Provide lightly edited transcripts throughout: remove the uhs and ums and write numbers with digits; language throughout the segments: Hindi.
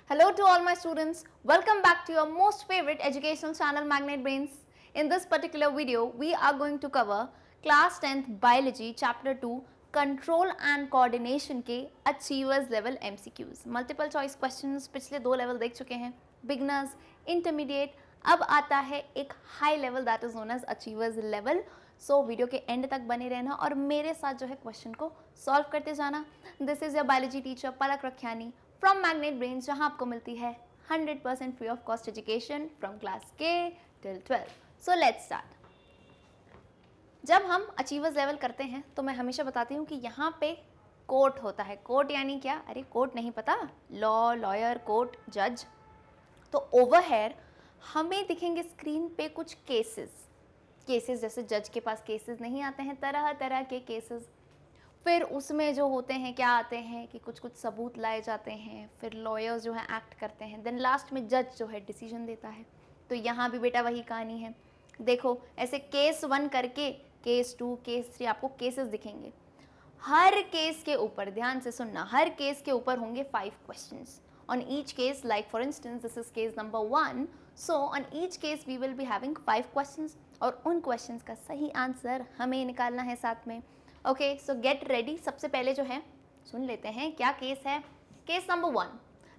Hello to all my students. Welcome back to your most favorite educational channel Magnet Brains. In this particular video, we are going to cover class 10th biology chapter 2 control and coordination के achievers level MCQs. Multiple choice questions पिछले 2 level देख चुके हैं, beginners, intermediate. अब आता है एक high level that is known as achievers level. So video के एंड तक बने रहना और मेरे साथ जो है क्वेश्चन को सॉल्व करते जाना. This is your biology teacher Palak Rakhiyani from Magnet Brains, जहां आपको मिलती है 100% free of cost education from class K till 12. So let's start. जब हम अचीवर्स लेवल करते हैं तो मैं हमेशा बताती हूँ कि यहाँ पे कोर्ट होता है. कोर्ट यानी क्या? अरे कोर्ट नहीं पता? लॉ, लॉयर, कोर्ट, जज. तो ओवर हेयर हमें दिखेंगे स्क्रीन पे कुछ केसेस. जैसे जज के पास केसेस नहीं आते हैं, तरह तरह के केसेस. फिर उसमें जो होते हैं क्या आते हैं कि कुछ कुछ सबूत लाए जाते हैं, फिर लॉयर्स जो है एक्ट करते हैं, देन लास्ट में जज जो है डिसीजन देता है. तो यहाँ भी बेटा वही कहानी है. देखो ऐसे केस 1 करके केस 2, केस 3 आपको केसेस दिखेंगे. हर केस के ऊपर ध्यान से सुनना, हर केस के ऊपर होंगे 5 questions on each case. Like for instance this is case number 1, so on each case we will be having 5 questions और उन questions का सही आंसर हमें निकालना है साथ में. Okay so get ready. सबसे पहले जो है सुन लेते हैं क्या केस है. Case number 1,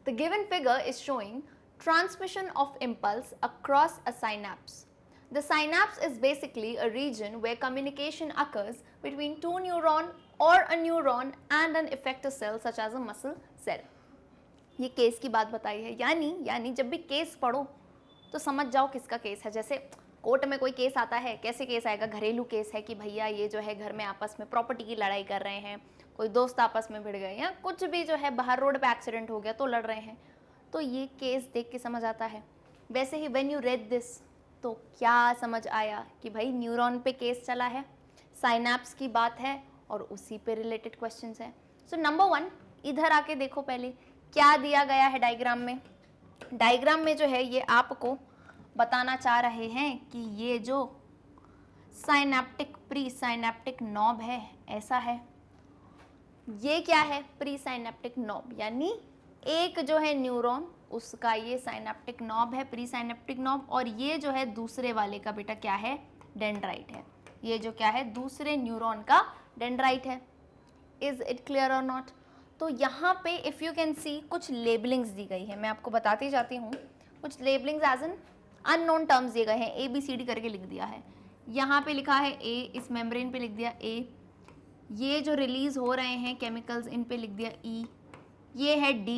the given figure is showing transmission of impulse across a synapse. The synapse is basically a region where communication occurs between 2 neuron or a neuron and an effector cell such as a muscle cell. ये केस की बात बताई है. यानी जब भी केस पढ़ो तो समझ जाओ किसका केस है. जैसे कोर्ट में कोई केस आता है, कैसे केस आएगा? घरेलू केस है कि भैया ये जो है घर में आपस में प्रॉपर्टी की लड़ाई कर रहे हैं, कोई दोस्त आपस में भिड़ गए या कुछ भी जो है बाहर रोड पे एक्सीडेंट हो गया तो लड़ रहे हैं, तो ये केस देख के समझ आता है. वैसे he when you read this तो क्या समझ आया कि भाई न्यूरॉन पे केस चला है, साइनैप्स की बात है और उसी पे रिलेटेड क्वेश्चंस है. सो नंबर 1 इधर आके देखो पहले क्या दिया गया है डायग्राम में. डायग्राम में जो है ये आपको बताना चाह रहे हैं कि ये जो साइनैप्टिक प्री साइनैप्टिक नॉब है ऐसा है. ये क्या है? प्री साइनैप्टिक नॉब यानी एक जो है न्यूरॉन उसका ये साइनैप्टिक नॉब है, प्री साइनैप्टिक नॉब. और ये जो है दूसरे वाले का बेटा क्या है? डेंड्राइट है. ये जो क्या है? दूसरे न्यूरॉन का डेंड्राइट है. इज इट क्लियर और नॉट? तो यहाँ पे इफ़ यू कैन सी कुछ लेबलिंग्स दी गई है, मैं आपको बताती जाती हूँ. कुछ labellings as an unknown terms दिए गए हैं, ABCD करके लिख दिया है. यहाँ पे लिखा है A, इस मेम्ब्रेन पे लिख दिया A. ये जो रिलीज़ हो रहे हैं केमिकल्स इन पे लिख दिया E. ये है D.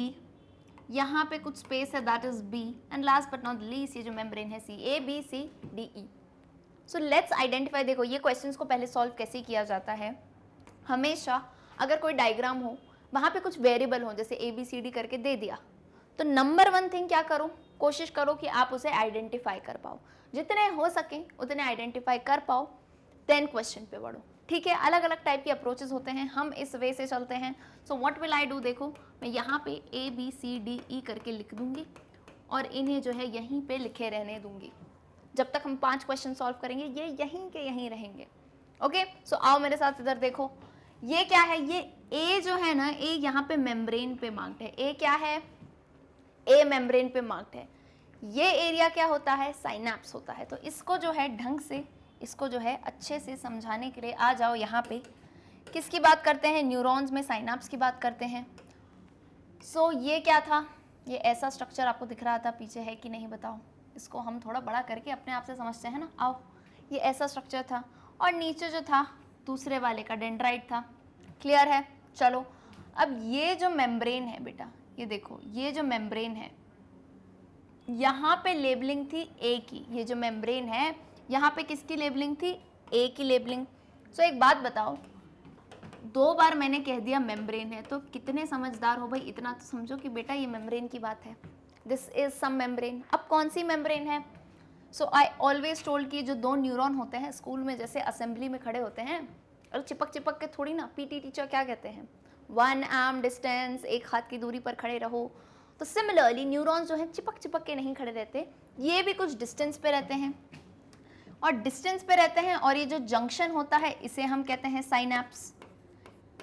यहाँ पे कुछ स्पेस है that is B. And last but not least ये जो मेम्ब्रेन है C, ABCDE. So let's identify. देखो ये क्वेश्चंस को पहले सॉल्व कैसे किया जाता है. हमेशा अगर कोई डायग्राम हो वहाँ पे कुछ वेरिएबल हो, जैसे ABCD करके दे दिया, तो नंबर 1 थिंग क्या करो, कोशिश करो कि आप उसे आइडेंटिफाई कर पाओ. जितने हो सके उतने आइडेंटिफाई कर पाओ, देन क्वेश्चन पे बढ़ो. ठीक है, अलग अलग टाइप के अप्रोचेस होते हैं, हम इस वे से चलते हैं. So what will I do, देखो मैं यहाँ पे ABCDE करके लिख दूंगी और इन्हें जो है यहीं पे लिखे रहने दूंगी. जब तक हम 5 क्वेश्चन सॉल्व करेंगे ये यहीं के यहीं रहेंगे. ओके सो आओ मेरे साथ इधर देखो. ये क्या है? ये A जो है ना, A यहाँ पे मेम्ब्रेन पे मार्क्ड है. A क्या है? A मेम्ब्रेन पे मार्क्ड है. ये एरिया क्या होता है? साइनैप्स होता है. तो इसको जो है ढंग से, इसको जो है अच्छे से समझाने के लिए आ जाओ यहाँ पे. किसकी बात करते हैं? न्यूरॉन्स में साइनैप्स की बात करते हैं. सो ये क्या था? ये ऐसा स्ट्रक्चर आपको दिख रहा था, पीछे है कि नहीं बताओ. इसको हम थोड़ा बड़ा करके अपने आप से समझते हैं ना. आओ, ये ऐसा स्ट्रक्चर था और नीचे जो था दूसरे वाले का डेंड्राइट था. क्लियर है? चलो अब ये जो मेम्ब्रेन है बेटा, ये देखो ये जो मेम्ब्रेन है यहाँ पे लेबलिंग थी A की. ये जो मेम्ब्रेन है यहाँ पे किसकी लेबलिंग थी? A की लेबलिंग. सो एक बात बताओ, 2 बार मैंने कह दिया मेम्ब्रेन है, तो कितने समझदार हो भाई, इतना तो समझो कि बेटा ये मेम्ब्रेन की बात है. This is some membrane. अब कौन सी मेम्ब्रेन है? सो आई ऑलवेज टोल्ड कि जो 2 न्यूरॉन होते हैं स्कूल में जैसे असेंबली में खड़े होते हैं और चिपक चिपक के थोड़ी ना, PT टीचर क्या कहते हैं? 1 आर्म डिस्टेंस, एक हाथ की दूरी पर खड़े रहो. तो सिमिलरली न्यूरॉन्स जो हैं चिपक चिपक के नहीं खड़े रहते, ये भी कुछ डिस्टेंस पे रहते हैं. और डिस्टेंस पे रहते हैं और ये जो जंक्शन होता है इसे हम कहते हैं साइनैप्स.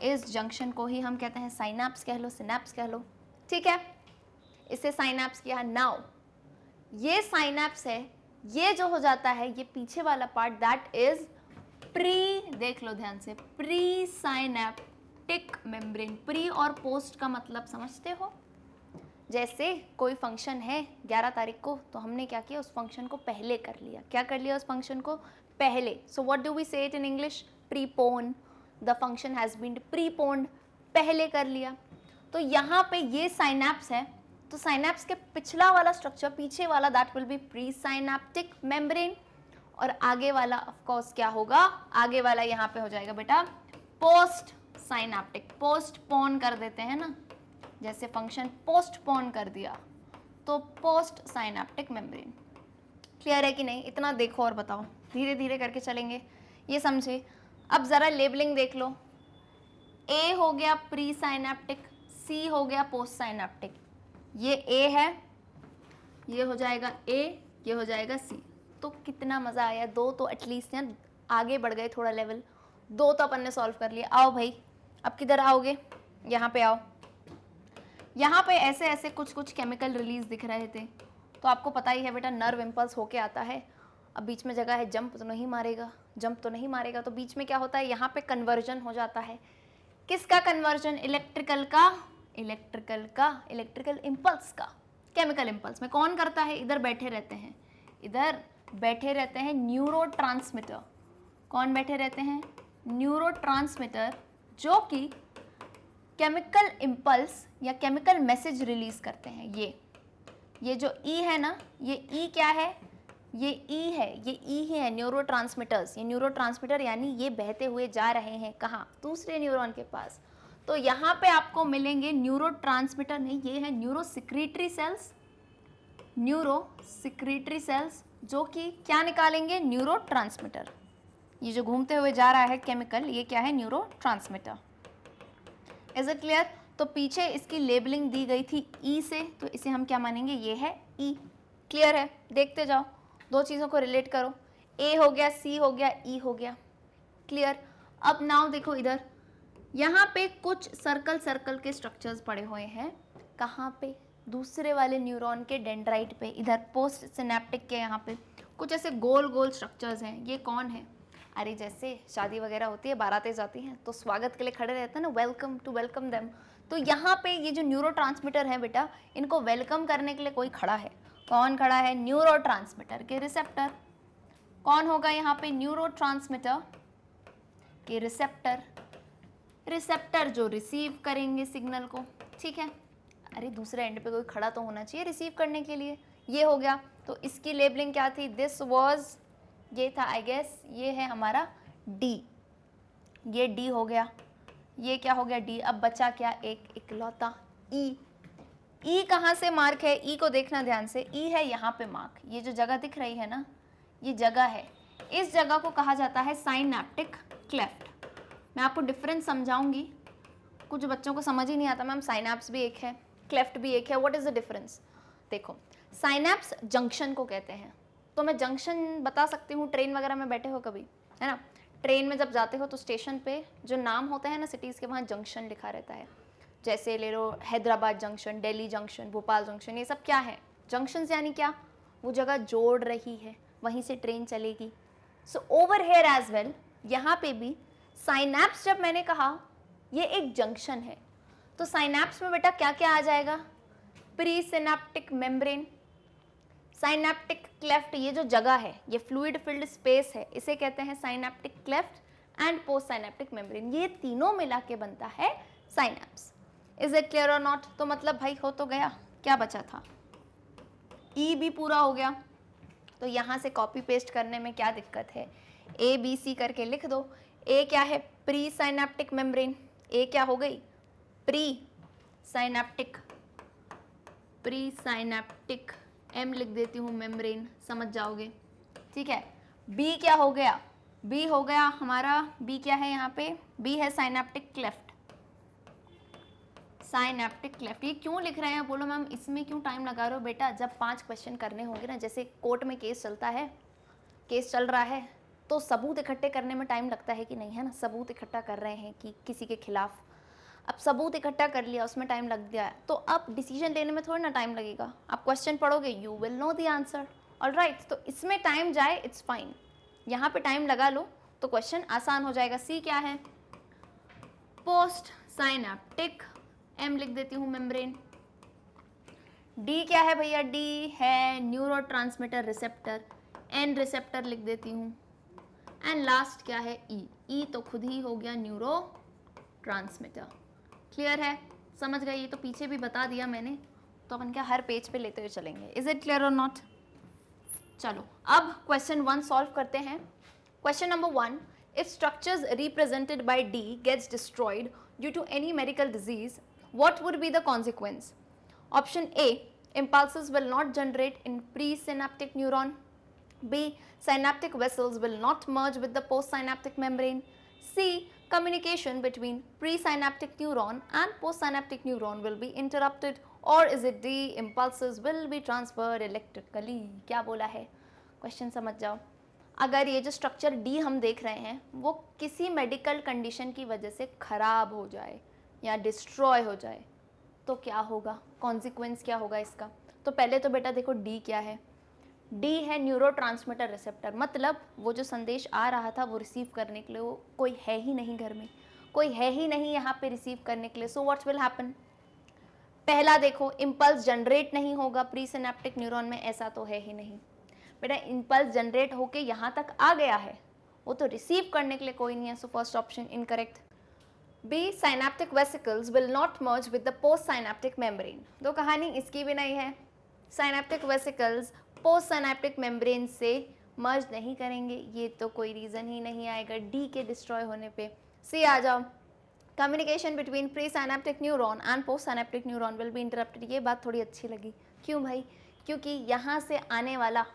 इस जंक्शन को ही हम कहते हैं साइनैप्स कह लो, सिनैप्स कह लो. ठीक है, इसे साइनैप्स किया। नाउ ये साइनैप्स है, ये जो हो जाता है ये पीछे वाला पार्ट दैट इज प्री, देख लो ध्यान से, प्री साइनैप्टिक मेम्ब्रेन। प्री और पोस्ट का मतलब समझते हो? जैसे कोई फंक्शन है 11 तारीख को, तो हमने क्या किया, उस फंक्शन को पहले कर लिया। क्या कर लिया? उस फंक्शन को पहले। So what do we say it in English? Prepone. The function has been preponed, पहले कर लिया। तो यहाँ पे ये साइनैप्स है, तो साइनैप्स के पिछला वाला स्ट्रक्चर, पीछे वाला, that will be pre synaptic membrane, और आगे वाला ऑफ कोर्स क्या होगा? आगे वाला यहाँ पे हो जाएगा बेटा पोस्ट साइनैप्टिक। पोस्टपोन कर देते हैं ना, जैसे फंक्शन पोस्टपोन कर दिया, तो पोस्ट साइनैप्टिक मेम्ब्रेन। क्लियर है कि नहीं? इतना देखो और बताओ, धीरे धीरे करके चलेंगे, ये समझे। अब ज़रा लेबलिंग देख लो। ए हो गया प्री साइनैप्टिक, सी हो गया पोस्ट साइनैप्टिक। ये ए है, ये हो जाएगा ए, ये हो जाएगा सी। तो कितना मज़ा आया। दो तो एटलीस्ट हैं, आगे बढ़ गए थोड़ा लेवल। दो तो अपन ने सॉल्व कर लिया। आओ भाई, अब किधर आओगे? यहाँ पे आओ। यहाँ पे ऐसे ऐसे कुछ कुछ केमिकल रिलीज दिख रहे थे, तो आपको पता ही है बेटा, नर्व इम्पल्स होके आता है। अब बीच में जगह है, जंप तो नहीं मारेगा, जंप तो नहीं मारेगा, तो बीच में क्या होता है, यहाँ पे कन्वर्जन हो जाता है। किसका कन्वर्जन? इलेक्ट्रिकल का, इलेक्ट्रिकल इम्पल्स का केमिकल इम्पल्स में। कौन करता है? इधर बैठे रहते हैं, इधर बैठे रहते हैं न्यूरोट्रांसमीटर। कौन बैठे रहते हैं? न्यूरोट्रांसमीटर, जो कि केमिकल इम्पल्स या केमिकल मैसेज रिलीज करते हैं। ये जो ई है ना, ये ई क्या है? ये ई है, ये ई ही है न्यूरोट्रांसमीटर्स। ये न्यूरोट्रांसमीटर यानी ये बहते हुए जा रहे हैं कहाँ? दूसरे न्यूरॉन के पास। तो यहाँ पे आपको मिलेंगे न्यूरोट्रांसमीटर नहीं, ये है न्यूरोसिक्रीटरी सेल्स। न्यूरोसिक्रीटरी सेल्स जो कि क्या निकालेंगे? न्यूरोट्रांसमीटर। ये जो घूमते हुए जा रहा है केमिकल, ये क्या है? न्यूरोट्रांसमीटर। Is it clear? तो पीछे इसकी लेबलिंग दी गई थी ई से, तो इसे हम क्या मानेंगे? ये है ई। क्लियर है? देखते जाओ, दो चीज़ों को रिलेट करो। ए हो गया, सी हो गया, ई हो गया। क्लियर? अब नाउ देखो इधर, यहाँ पे कुछ सर्कल सर्कल के स्ट्रक्चर्स पड़े हुए हैं। कहाँ पे? दूसरे वाले न्यूरॉन के डेंड्राइट पे, इधर पोस्ट सिनेप्टिक के यहाँ पे कुछ ऐसे गोल गोल स्ट्रक्चर्स हैं। ये कौन है? अरे जैसे शादी वगैरह होती है, बारातें जाती हैं, तो स्वागत के लिए खड़े रहते हैं ना, वेलकम टू वेलकम देम। तो यहाँ पे ये जो न्यूरोट्रांसमीटर है बेटा, इनको वेलकम करने के लिए कोई खड़ा है। कौन खड़ा है? न्यूरोट्रांसमीटर के रिसेप्टर। कौन होगा यहाँ पे? न्यूरोट्रांसमीटर के रिसेप्टर। रिसेप्टर जो रिसीव करेंगे सिग्नल को, ठीक है। अरे दूसरे एंड पे कोई खड़ा तो होना चाहिए रिसीव करने के लिए। ये हो गया, तो इसकी लेबलिंग क्या थी? दिस वाज, ये था आई गेस, ये है हमारा डी। ये डी हो गया, ये क्या हो गया? डी। अब बचा क्या? एक इकलौता ई। ई कहाँ से मार्क है? ई को देखना ध्यान से। ई है यहाँ पे मार्क, ये जो जगह दिख रही है ना, ये जगह है। इस जगह को कहा जाता है साइनैप्टिक क्लेफ्ट। मैं आपको डिफरेंस समझाऊंगी, कुछ बच्चों को समझ ही नहीं आता मैम साइनैप्स भी एक है, क्लेफ्ट भी एक है, व्हाट इज़ द डिफरेंस? देखो, साइनैप्स जंक्शन को कहते हैं। तो मैं जंक्शन बता सकती हूँ, ट्रेन वगैरह में बैठे हो कभी, है ना? ट्रेन में जब जाते हो तो स्टेशन पे जो नाम होते हैं ना सिटीज़ के, वहाँ जंक्शन लिखा रहता है। जैसे ले लो Hyderabad junction, Delhi junction, Bhopal junction, ये सब क्या है? जंक्शंस यानी क्या? वो जगह जोड़ रही है, वहीं से ट्रेन चलेगी। So over here as well, यहाँ पे भी साइनैप्स, जब मैंने कहा ये एक जंक्शन है, तो साइनैप्स में बेटा क्या क्या आ जाएगा? Pre synaptic membrane, synaptic cleft, ये जो जगह है, ये फ्लूइड फिल्ड स्पेस है, इसे कहते हैं synaptic cleft, and post synaptic membrane. ये तीनों मिला के बनता है साइनैप्स। इज इट क्लियर और नॉट? तो मतलब भाई हो तो गया, क्या बचा था? ई भी पूरा हो गया। तो यहाँ से कॉपी पेस्ट करने में क्या दिक्कत है? ए बी सी करके लिख दो। ए क्या है? Pre synaptic membrane. ए क्या हो गई? Presynaptic, presynaptic. M लिख देती हूँ, मेम्ब्रेन, समझ जाओगे, ठीक है। बी क्या हो गया? बी हो गया हमारा, बी क्या है यहाँ पे? बी है साइनैप्टिक क्लेफ्ट। साइनैप्टिक क्लेफ्ट, ये क्यों लिख रहे हैं? बोलो मैम इसमें क्यों टाइम लगा रहे हो? बेटा जब 5 क्वेश्चन करने होंगे ना, जैसे कोर्ट में केस चलता है, केस चल रहा है, तो सबूत इकट्ठे करने में टाइम लगता है कि नहीं, है ना? सबूत इकट्ठा कर रहे हैं कि किसी के खिलाफ। अब सबूत इकट्ठा कर लिया, उसमें टाइम लग गया है, तो अब डिसीजन लेने में थोड़ा ना टाइम लगेगा। आप क्वेश्चन पढ़ोगे, you will know the answer, alright. तो इसमें टाइम जाए इट्स फाइन, यहाँ पे टाइम लगा लो तो क्वेश्चन आसान हो जाएगा। सी क्या है? पोस्ट साइनेप्टिक, एम लिख देती हूँ मेम्ब्रेन। डी क्या है भैया? डी है न्यूरोट्रांसमीटर रिसेप्टर, एन रिसेप्टर लिख देती हूँ। एंड लास्ट क्या है? ई। ई तो खुद ही हो गया न्यूरो ट्रांसमीटर। क्लियर है? समझ गए? ये तो पीछे भी बता दिया मैंने, तो अपन क्या हर पेज पे लेते हुए चलेंगे। इज इट क्लियर और नॉट? चलो अब क्वेश्चन 1 सॉल्व करते हैं। Question number 1, if structures represented by D gets destroyed due to any medical disease, what would be the consequence? Option A, impulses will not generate in presynaptic neuron. B, synaptic vessels will not merge with the postsynaptic membrane. C, communication between presynaptic neuron and postsynaptic neuron will be interrupted. Or is it D, impulses will be transferred electrically? क्या बोला है? क्वेश्चन समझ जाओ। अगर ये जो स्ट्रक्चर डी हम देख रहे हैं वो किसी मेडिकल कंडीशन की वजह से खराब हो जाए या डिस्ट्रॉय हो जाए तो क्या होगा, कॉन्सिक्वेंस क्या होगा इसका? तो पहले तो बेटा देखो डी क्या है? डी है न्यूरोट्रांसमीटर रिसेप्टर, मतलब वो जो संदेश आ रहा था वो रिसीव करने के लिए वो कोई है ही नहीं घर में, कोई है ही नहीं यहाँ पे रिसीव करने के लिए। So what will happen? पहला देखो, इम्पल्स जनरेट नहीं होगा प्री सिनेप्टिक न्यूरॉन में, ऐसा तो है ही नहीं बेटा। इम्पल्स जनरेट होके यहाँ तक आ गया है, वो तो रिसीव करने के लिए कोई नहीं है। So first option incorrect. B, synaptic vesicles will not merge with the postsynaptic membrane. तो कहानी इसकी भी नहीं है। Synaptic vesicles postsynaptic membrane से मर्ज नहीं करेंगे, ये तो कोई रीज़न ही नहीं आएगा D के डिस्ट्रॉय होने पे। C आ जाओ, communication between pre synaptic neuron and post synaptic neuron will be interrupted. ये बात थोड़ी अच्छी लगी। क्यों भाई? क्योंकि यहाँ से आने वाला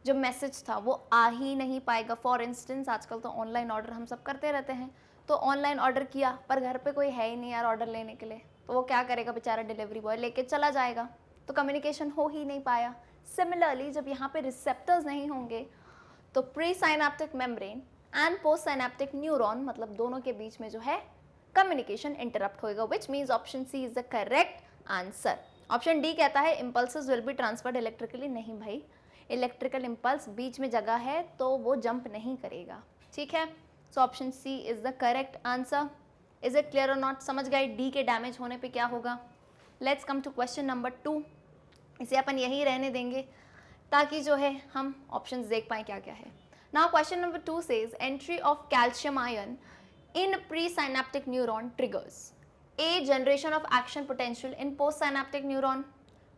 जो मैसेज था वो आ ही नहीं पाएगा। फॉर इंस्टेंस आजकल तो ऑनलाइन ऑर्डर हम सब करते रहते हैं, तो ऑनलाइन ऑर्डर किया पर घर पे कोई है ही नहीं यार ऑर्डर लेने के लिए, तो वो क्या करेगा बेचारा? डिलीवरी बॉय लेके चला जाएगा, तो कम्युनिकेशन हो ही नहीं पाया। सिमिलरली जब यहाँ पे रिसेप्टर्स नहीं होंगे तो pre synaptic membrane and post synaptic neuron, मतलब दोनों के बीच में जो है कम्युनिकेशन इंटरप्ट होएगा, which means option C is the correct answer. Option D कहता है impulses will be transferred electrically. नहीं भाई, इलेक्ट्रिकल इम्पल्स बीच में जगह है तो वो जंप नहीं करेगा, ठीक है। So option C is the correct answer. Is it clear और नॉट? समझ गए डी के डैमेज होने पे क्या होगा? Let's come to question number 2। इसे अपन यही रहने देंगे ताकि जो है हम ऑप्शंस देख पाएँ क्या क्या है। Now question number 2 says entry of calcium ion in presynaptic neuron triggers A, generation of action potential in postsynaptic neuron,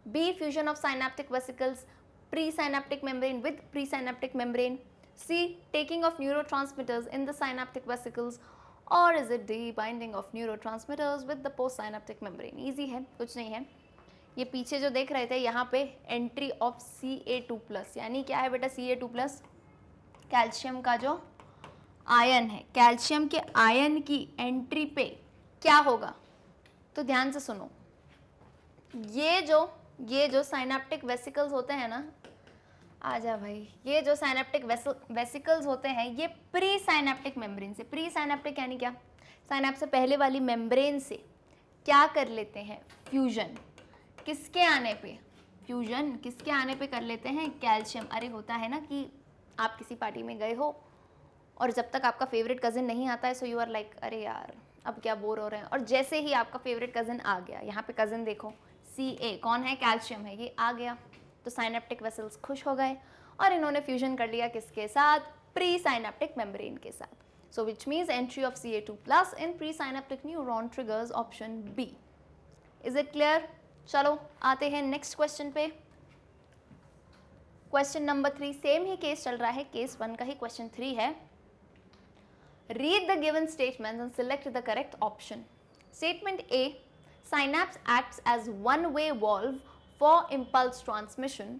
B, fusion of synaptic vesicles presynaptic membrane with presynaptic membrane, C, taking of neurotransmitters in the synaptic vesicles, or is it D, binding of neurotransmitters with the postsynaptic membrane? Easy है, कुछ नहीं है। ये पीछे जो देख रहे थे यहाँ पे एंट्री ऑफ Ca2+, यानी क्या है बेटा Ca2+? कैल्शियम का जो आयन है, कैल्शियम के आयन की एंट्री पे क्या होगा? तो ध्यान से सुनो, ये जो साइनेप्टिक वेसिकल्स होते हैं ना, आजा भाई, ये जो साइनेप्टिक वेसिकल्स होते हैं ये प्री साइनेप्टिक मेम्ब्रेन से, प्री साइनेप्टिक यानी क्या? साइनेप्स से पहले वाली मेम्ब्रेन से क्या कर लेते हैं? फ्यूजन। किसके आने पे? फ्यूजन किसके आने पे कर लेते हैं? कैल्शियम। अरे होता है ना कि आप किसी पार्टी में गए हो और जब तक आपका फेवरेट कज़न नहीं आता है सो यू आर लाइक अरे यार अब क्या बोर हो रहे हैं, और जैसे ही आपका फेवरेट कज़न आ गया, यहाँ पे कज़न देखो Ca कौन है? कैल्शियम है, ये आ गया तो साइनेप्टिक वेसल्स खुश हो गए और इन्होंने फ्यूजन कर लिया किसके साथ? प्री साइनेप्टिक मेम्ब्रेन के साथ। So which means entry of Ca2+ in presynaptic neuron triggers option B. Is it clear? चलो आते हैं नेक्स्ट क्वेश्चन पे। क्वेश्चन नंबर 3, सेम ही केस चल रहा है, केस 1 का ही क्वेश्चन 3 है। Read the given statements and select the correct option. Statement A, synapse acts as one-way valve for impulse transmission.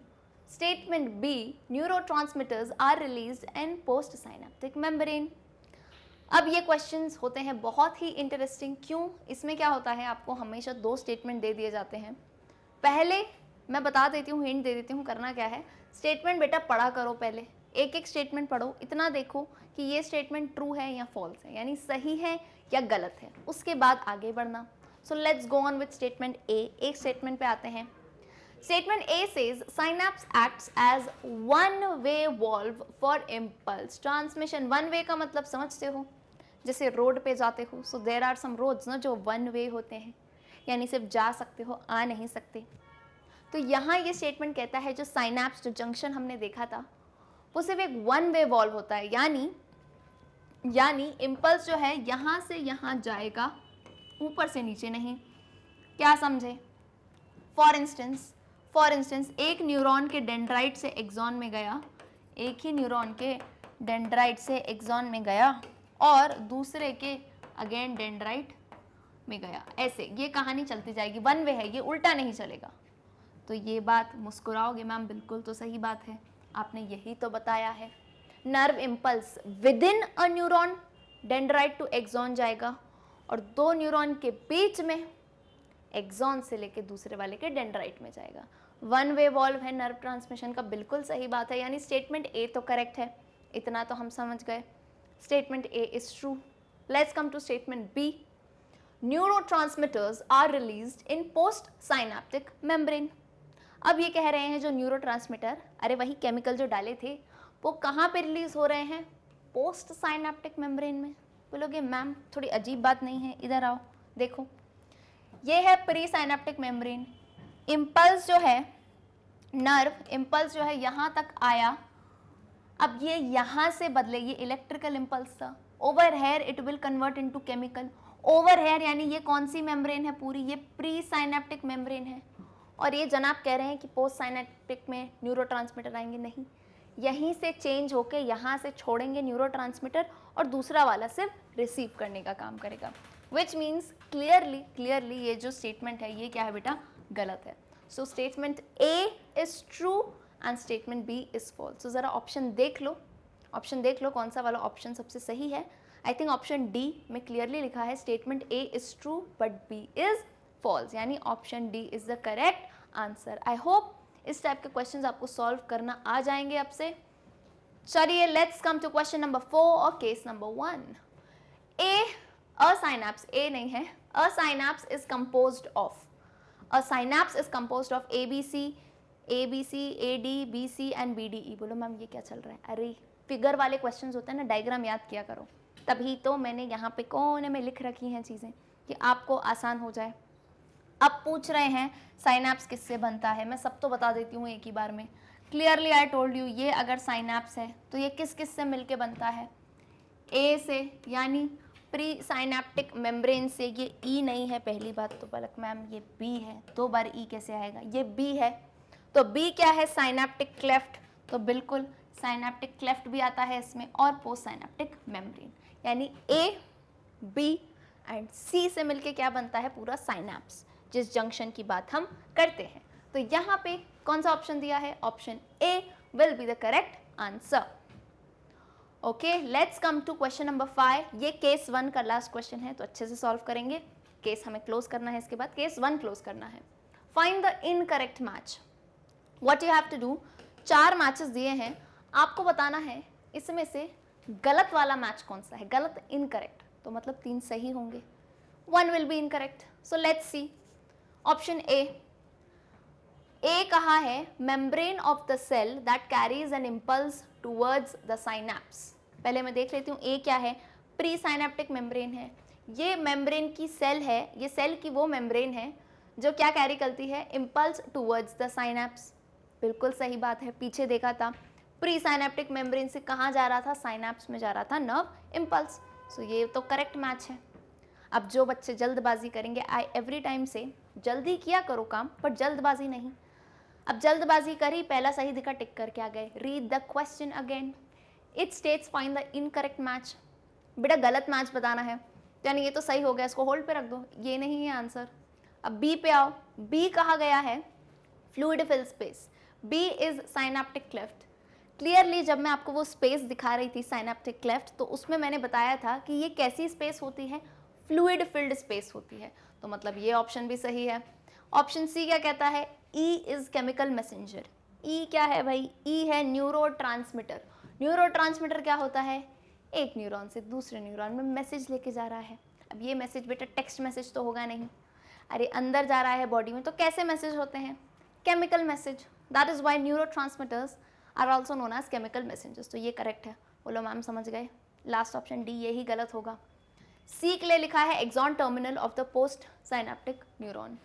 Statement B, neurotransmitters are released in postsynaptic membrane. अब ये क्वेश्चंस होते हैं बहुत ही इंटरेस्टिंग। क्यों? इसमें क्या होता है, आपको हमेशा 2 स्टेटमेंट दे दिए जाते हैं। पहले मैं बता देती हूँ, हिंट दे देती हूँ, करना क्या है, स्टेटमेंट बेटा पढ़ा करो पहले, एक एक स्टेटमेंट पढ़ो, इतना देखो कि ये स्टेटमेंट ट्रू है या फॉल्स है, यानी सही है या गलत है, उसके बाद आगे बढ़ना। So let's go on with statement A. एक स्टेटमेंट पे आते हैं। Statement A says synapse acts as one way valve for impulse transmission. One way का मतलब समझते हो, जैसे रोड पे जाते हो, so there are some roads ना जो वन वे होते हैं, यानी सिर्फ जा सकते हो, आ नहीं सकते। तो यहाँ ये स्टेटमेंट कहता है जो साइनैप्स, जो जंक्शन हमने देखा था, वो सिर्फ एक वन वे वॉल्व होता है, यानी इम्पल्स जो है यहाँ से यहाँ जाएगा, ऊपर से नीचे नहीं। क्या समझे? फॉर इंस्टेंस एक न्यूरॉन के डेंड्राइट से एक्सॉन में गया, एक ही न्यूरॉन के डेंड्राइट से एक्सॉन में गया और दूसरे के अगेन डेंड्राइट में गया, ऐसे ये कहानी चलती जाएगी। वन वे है, ये उल्टा नहीं चलेगा। तो ये बात मुस्कुराओगे मैम, बिल्कुल तो सही बात है, आपने यही तो बताया है। Nerve impulse within a neuron dendrite to axon जाएगा और दो न्यूरॉन के बीच में एक्सॉन से लेके दूसरे वाले के डेंड्राइट में जाएगा। वन वे वॉल्व है नर्व ट्रांसमिशन का, बिल्कुल सही बात है, यानी स्टेटमेंट ए तो करेक्ट है, इतना तो हम समझ गए। Statement A is true. Let's come to statement B. Neurotransmitters are released in postsynaptic membrane. अब ये कह रहे हैं जो न्यूरोट्रांसमीटर, अरे वही केमिकल जो डाले थे, वो कहाँ पे रिलीज हो रहे हैं? पोस्ट साइनैप्टिक मेम्ब्रेन में। बोलोगे मैम थोड़ी अजीब बात नहीं है, इधर आओ देखो, ये है प्री साइनैप्टिक मेम्ब्रेन। इम्पल्स जो है, नर्व इम्पल्स जो है यहाँ तक आया, अब ये यहाँ से बदले, ये इलेक्ट्रिकल इम्पल्स था, over here it will convert into chemical. Over here यानी ये कौन सी मेम्ब्रेन है पूरी? ये प्री साइनैप्टिक मेम्ब्रेन है। और ये जनाब कह रहे हैं कि पोस्ट साइनैप्टिक में न्यूरोट्रांसमीटर आएंगे, नहीं, यहीं से चेंज होके यहाँ से छोड़ेंगे न्यूरोट्रांसमीटर और दूसरा वाला सिर्फ रिसीव करने का काम करेगा। विच मीन्स क्लियरली ये जो स्टेटमेंट है ये क्या है बेटा? गलत है। So statement A is true and statement B is false. तो ज़रा ऑप्शन देख लो कौन सा वाला ऑप्शन सबसे सही है। आई थिंक ऑप्शन डी में क्लियरली लिखा है statement A is true but B is false, यानी option D is the correct answer. I hope इस टाइप के क्वेश्चंस आपको सॉल्व करना आ जाएंगे अब से। चलिए let's come to question number 4 और case number 1। A synapse, a नहीं है, a synapse is composed of, a synapse is composed of ABC, AD, BC and BDE। बोलो मैम ये क्या चल रहा है? अरे फिगर वाले क्वेश्चंस होते हैं ना, डायग्राम याद किया करो, तभी तो मैंने यहाँ पे कोने में लिख रखी हैं चीज़ें कि आपको आसान हो जाए। अब पूछ रहे हैं साइनैप्स किससे बनता है, मैं सब तो बता देती हूँ एक ही बार में। क्लियरली आई टोल्ड यू, ये अगर साइनैप्स है तो ये किस किस से मिलके बनता है? ए से, यानी प्री साइनैप्टिक मेम्ब्रेन से। ये ई नहीं है पहली बात तो पलक मैम, ये बी है, 2 बार ई कैसे आएगा? ये बी है, तो बी क्या है? साइनैप्टिक क्लेफ्ट, तो बिल्कुल साइनैप्टिक क्लेफ्ट भी आता है इसमें, और पोस्ट साइनैप्टिक मेम्ब्रेन, यानी ए, बी एंड सी से मिलके क्या बनता है? पूरा साइनैप्स, जिस जंक्शन की बात हम करते हैं। तो यहाँ पे कौन सा ऑप्शन दिया है? Option A will be the correct answer. Okay, let's come to question number 5। ये केस 1 का लास्ट क्वेश्चन है, तो अच्छे से सॉल्व करेंगे। केस हमें क्लोज करना है, इसके बाद केस 1 क्लोज करना है। Find the incorrect match. What you have to do, 4 matches दिए हैं, आपको बताना है इसमें से गलत वाला मैच कौन सा है। गलत, इनकरेक्ट, तो मतलब 3 सही होंगे, 1 will be incorrect. So let's see option A कहा है membrane of the cell that carries an impulse towards the synapse. पहले मैं देख लेती हूँ ए क्या है। प्री साइनैप्टिक मेम्ब्रेन है, ये मेम्ब्रेन की सेल है, ये सेल की वो मेम्ब्रेन है जो क्या कैरी करती है? Impulse towards the synapse. बिल्कुल सही बात है, पीछे देखा था प्री साइनैप्टिक मेम्ब्रेन से कहाँ जा रहा था? साइनैप्स में जा रहा था नर्व इम्पल्स। सो ये तो करेक्ट मैच है। अब जो बच्चे जल्दबाजी करेंगे, आई एवरी टाइम से जल्दी किया करो काम, पर जल्दबाजी नहीं। अब जल्दबाजी करी, पहला सही दिखा, टिक करके आ गए। Read the question again, it states find the incorrect match. बेटा गलत मैच बताना है, यानी ये तो सही हो गया, इसको होल्ड पे रख दो, ये नहीं है आंसर। अब बी पे आओ, बी कहा गया है fluid fill space, B is synaptic cleft. Clearly जब मैं आपको वो स्पेस दिखा रही थी साइनैप्टिक क्लेफ्ट, तो उसमें मैंने बताया था कि ये कैसी स्पेस होती है? फ्लूइड फिल्ड स्पेस होती है, तो मतलब ये ऑप्शन भी सही है। ऑप्शन सी क्या कहता है? E is chemical messenger. E क्या है भाई? ई है न्यूरोट्रांसमीटर। न्यूरोट्रांसमीटर क्या होता है, एक न्यूरॉन से दूसरे न्यूरॉन में मैसेज लेके जा रहा है। अब ये मैसेज बेटा टेक्स्ट मैसेज तो होगा नहीं, अरे अंदर जा रहा है बॉडी में, तो कैसे मैसेज होते हैं, chemical message. That is why neurotransmitters are also known as chemical messages. तो ये करेक्ट है, बोलो मैम समझ गए। लास्ट ऑप्शन डी यही गलत होगा। सी के लिए लिखा है axon terminal of the postsynaptic neuron,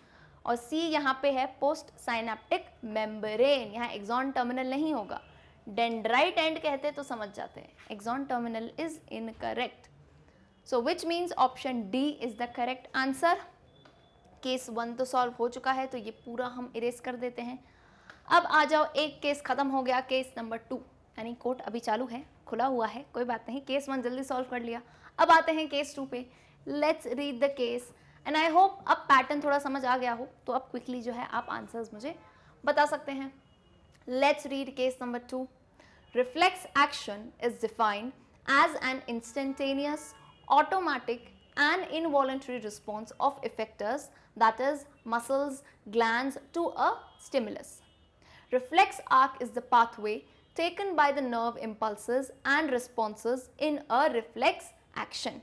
और सी यहाँ पे है पोस्ट साइनेप्टिक मेम्ब्रेन, यहाँ एक्सॉन टर्मिनल नहीं होगा। डेंड्राइट एंड कहते तो समझ जाते हैं, axon terminal is incorrect. So which means option D is the correct answer. Case 1 तो सॉल्व हो चुका है, तो ये पूरा हम इरेज कर देते हैं। अब आ जाओ, एक केस खत्म हो गया, केस नंबर 2, यानी कोर्ट अभी चालू है, खुला हुआ है, कोई बात नहीं। केस 1 जल्दी सॉल्व कर लिया, अब आते हैं केस 2 पे। Let's read the case and I hope अब पैटर्न थोड़ा समझ आ गया हो, तो अब क्विकली जो है आप आंसर्स मुझे बता सकते हैं। Let's read case number 2। Reflex action is defined as an instantaneous, automatic and involuntary response of effectors, that is muscles, glands to a stimulus. Reflex arc is the pathway taken by the nerve impulses and responses in a reflex action.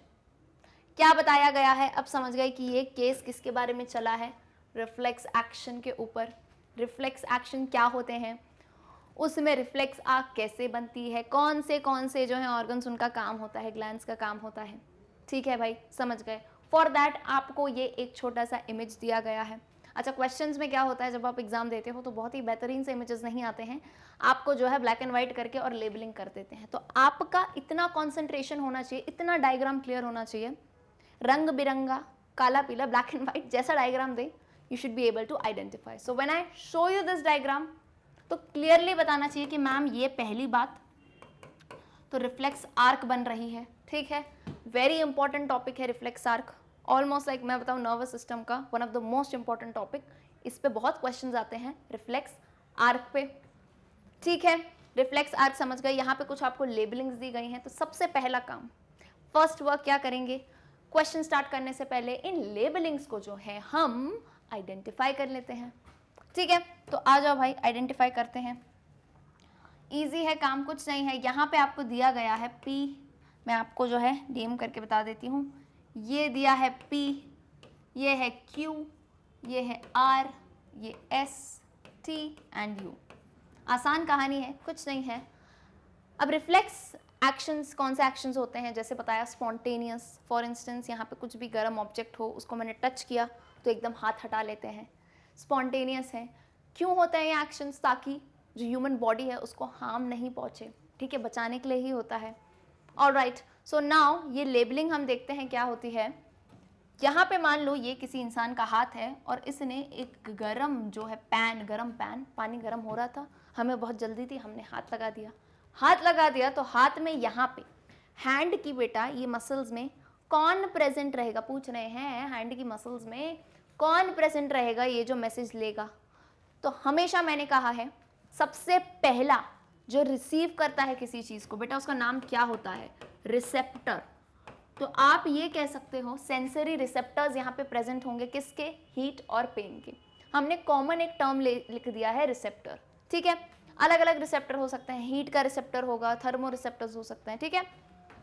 क्या बताया गया है, अब समझ गए कि ये केस किसके बारे में चला है, रिफ्लेक्स एक्शन के ऊपर। रिफ्लेक्स एक्शन क्या होते हैं, उसमें रिफ्लेक्स आर्क कैसे बनती है, कौन से जो है ऑर्गन्स उनका काम होता है, ग्लैंड्स का काम होता है। ठीक है भाई, समझ गए। फॉर दैट आपको ये एक छोटा सा इमेज दिया गया है। अच्छा, क्वेश्चंस में क्या होता है, जब आप एग्जाम देते हो तो बहुत ही बेहतरीन से इमेजेस नहीं आते हैं, आपको जो है ब्लैक एंड व्हाइट करके और लेबलिंग कर देते हैं। तो आपका इतना कॉन्सेंट्रेशन होना चाहिए, इतना डायग्राम क्लियर होना चाहिए, रंग बिरंगा, काला पीला, ब्लैक एंड व्हाइट, जैसा diagram they you should be able to identify. So when I show you this diagram, तो क्लियरली बताना चाहिए कि मैम ये पहली बात तो रिफ्लेक्स आर्क बन रही है। ठीक है, वेरी इंपॉर्टेंट टॉपिक है रिफ्लेक्स आर्क, ऑलमोस्ट लाइक मैं बताऊँ नर्वस सिस्टम का one of the most important topic. इस पे बहुत क्वेश्चंस आते हैं रिफ्लेक्स आर्क पे। ठीक है, रिफ्लेक्स आर्क समझ गए। यहाँ पे कुछ आपको लेबलिंग्स दी गई हैं, तो सबसे पहला काम, फर्स्ट वर्क क्या करेंगे, क्वेश्चन स्टार्ट करने से पहले इन लेबलिंग्स को जो है हम आइडेंटिफाई कर लेते हैं। ठीक है, तो आ जाओ भाई आइडेंटिफाई करते हैं। ईजी है काम, कुछ नहीं है। यहाँ पे आपको दिया गया है पी, मैं आपको जो है नेम करके बता देती हूँ। ये दिया है पी, ये है क्यू, ये है आर, ये एस, टी एंड यू। आसान कहानी है, कुछ नहीं है। अब रिफ्लेक्स एक्शंस, कौन से एक्शंस होते हैं, जैसे बताया स्पॉन्टेनियस। फॉर इंस्टेंस यहाँ पे कुछ भी गर्म ऑब्जेक्ट हो, उसको मैंने टच किया तो एकदम हाथ हटा लेते हैं, स्पॉन्टेनियस है। क्यों होते हैं ये एक्शंस, ताकि जो ह्यूमन बॉडी है उसको हार्म नहीं पहुँचे, ठीक है, बचाने के लिए ही होता है। ऑलराइट, सो नाउ ये लेबलिंग हम देखते हैं क्या होती है। यहाँ पे मान लो ये किसी इंसान का हाथ है और इसने एक गरम जो है पैन, गरम पैन, पानी गरम हो रहा था, हमें बहुत जल्दी थी, हमने हाथ लगा दिया। हाथ लगा दिया तो हाथ में यहाँ पे हैंड की बेटा ये मसल्स में कौन प्रेजेंट रहेगा, पूछ रहे हैं हैंड की मसल्स में कौन प्रेजेंट रहेगा ये जो मैसेज लेगा। तो हमेशा मैंने कहा है सबसे पहला जो रिसीव करता है किसी चीज़ को बेटा उसका नाम क्या होता है, रिसेप्टर। तो आप ये कह सकते हो सेंसरी रिसेप्टर्स यहाँ पे प्रेजेंट होंगे, किसके, हीट और पेन के। हमने कॉमन एक टर्म लिख दिया है रिसेप्टर। ठीक है, अलग अलग रिसेप्टर हो सकते हैं, हीट का रिसेप्टर होगा, थर्मो रिसेप्टर्स हो सकते हैं। ठीक है,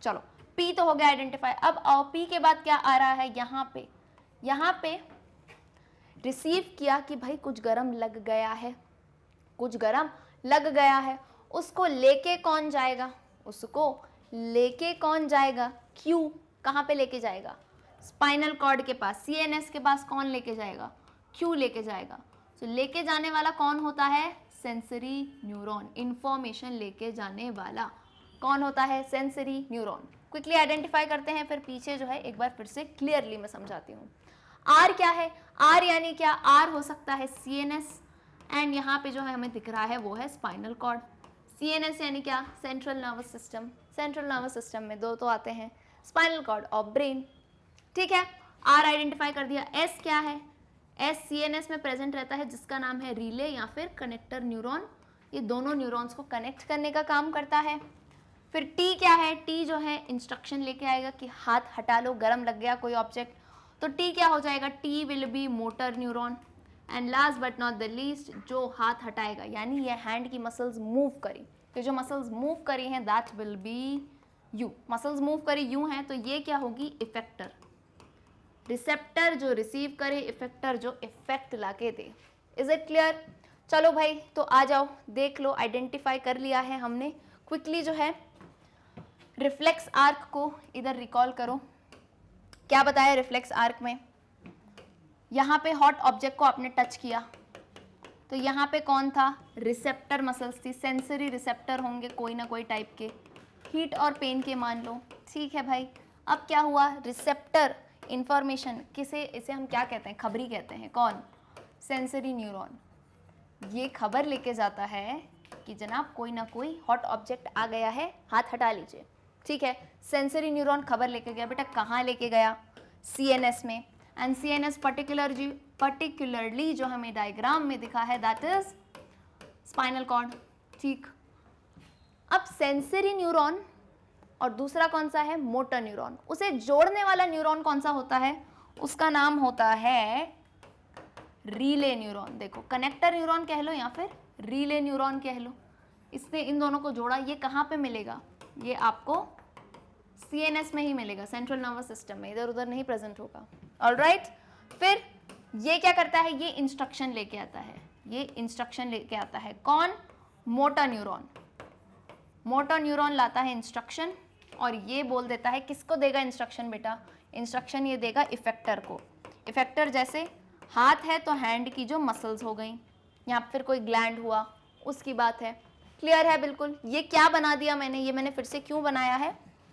चलो पी तो हो गया आइडेंटिफाई। अब आओ पी के बाद क्या आ रहा है, यहाँ पे रिसीव किया कि भाई कुछ गर्म लग गया है, कुछ गर्म लग गया है। उसको लेके कौन जाएगा, उसको लेके कौन जाएगा, क्यू कहाँ पे लेके जाएगा, स्पाइनल कॉर्ड के पास, सीएनएस के पास कौन लेके जाएगा, क्यू लेके जाएगा। तो लेके जाने वाला कौन होता है, सेंसरी न्यूरॉन। इंफॉर्मेशन लेके जाने वाला कौन होता है, सेंसरी न्यूरॉन। क्विकली आइडेंटिफाई करते हैं, फिर पीछे जो है एक बार फिर से क्लियरली मैं समझाती हूँ। आर क्या है, आर यानी क्या, आर हो सकता है सीएनएस एंड यहाँ पे जो है हमें दिख रहा है वो है स्पाइनल कॉर्ड। सीएनएस यानी क्या, central nervous system. Central nervous system में दो तो आते हैं, स्पाइनल कॉर्ड और ब्रेन। ठीक है, आर आइडेंटिफाई कर दिया। एस क्या है, एस सीएनएस में प्रेजेंट रहता है जिसका नाम है रिले या फिर कनेक्टर न्यूरॉन। ये दोनों न्यूरॉन्स को कनेक्ट करने का काम करता है। फिर टी क्या है, टी जो है इंस्ट्रक्शन लेके आएगा कि हाथ हटा लो, गर्म लग गया कोई ऑब्जेक्ट, तो टी क्या हो जाएगा, T will be motor neuron. And last but not the least जो हाथ हटाएगा, यानी ये हैंड की मसल्स मूव करी, तो जो मसल्स मूव करी हैं that will be you, muscles move करी यू हैं तो ये क्या होगी, इफेक्टर। रिसेप्टर जो रिसीव करे, इफेक्टर जो इफेक्ट लाके दे। Is it clear? चलो भाई तो आ जाओ, देख लो, आइडेंटिफाई कर लिया है हमने। क्विकली जो है रिफ्लेक्स आर्क को इधर रिकॉल करो। क्या बताया रिफ्लेक्स आर्क में, यहाँ पे हॉट ऑब्जेक्ट को आपने टच किया तो यहाँ पे कौन था, रिसेप्टर मसल्स थी, सेंसरी रिसेप्टर होंगे कोई ना कोई टाइप के, हीट और पेन के मान लो, ठीक है भाई। अब क्या हुआ, रिसेप्टर इंफॉर्मेशन, किसे, इसे हम क्या कहते हैं, खबरी कहते हैं, कौन, सेंसरी न्यूरॉन। ये खबर लेके जाता है कि जनाब कोई ना कोई हॉट ऑब्जेक्ट आ गया है, हाथ हटा लीजिए, ठीक है। सेंसरी न्यूरॉन खबर लेके गया, बेटा कहाँ लेके गया, सीएनएस में। एंड सीएनएस पर्टिकुलरली जो हमें डायग्राम में दिखा है दैट इज स्पाइनल कॉर्ड, ठीक। अब सेंसरी न्यूरॉन और दूसरा कौन सा है, मोटर न्यूरॉन, उसे जोड़ने वाला न्यूरॉन कौन सा होता है, उसका नाम होता है रीले न्यूरॉन। देखो कनेक्टर न्यूरॉन कह लो या फिर रीले न्यूरॉन कह लो, इसने इन दोनों को जोड़ा। ये कहाँ पे मिलेगा, ये आपको सीएनएस में ही मिलेगा, सेंट्रल नर्वस सिस्टम में, इधर उधर नहीं प्रेजेंट होगा। ऑलराइट, फिर ये क्या करता है, ये इंस्ट्रक्शन लेके आता है, ये इंस्ट्रक्शन लेके आता है, कौन, मोटर न्यूरॉन। मोटर न्यूरॉन लाता है इंस्ट्रक्शन और ये बोल देता है, किसको देगा इंस्ट्रक्शन बेटा, इंस्ट्रक्शन ये देगा इफेक्टर को। इफेक्टर जैसे हाथ है तो हैंड की जो मसल्स हो गई, यहाँ फिर कोई ग्लैंड हुआ उसकी बात है। क्लियर है बिल्कुल। ये क्या बना दिया मैंने, ये मैंने फिर से क्यों बनाया है,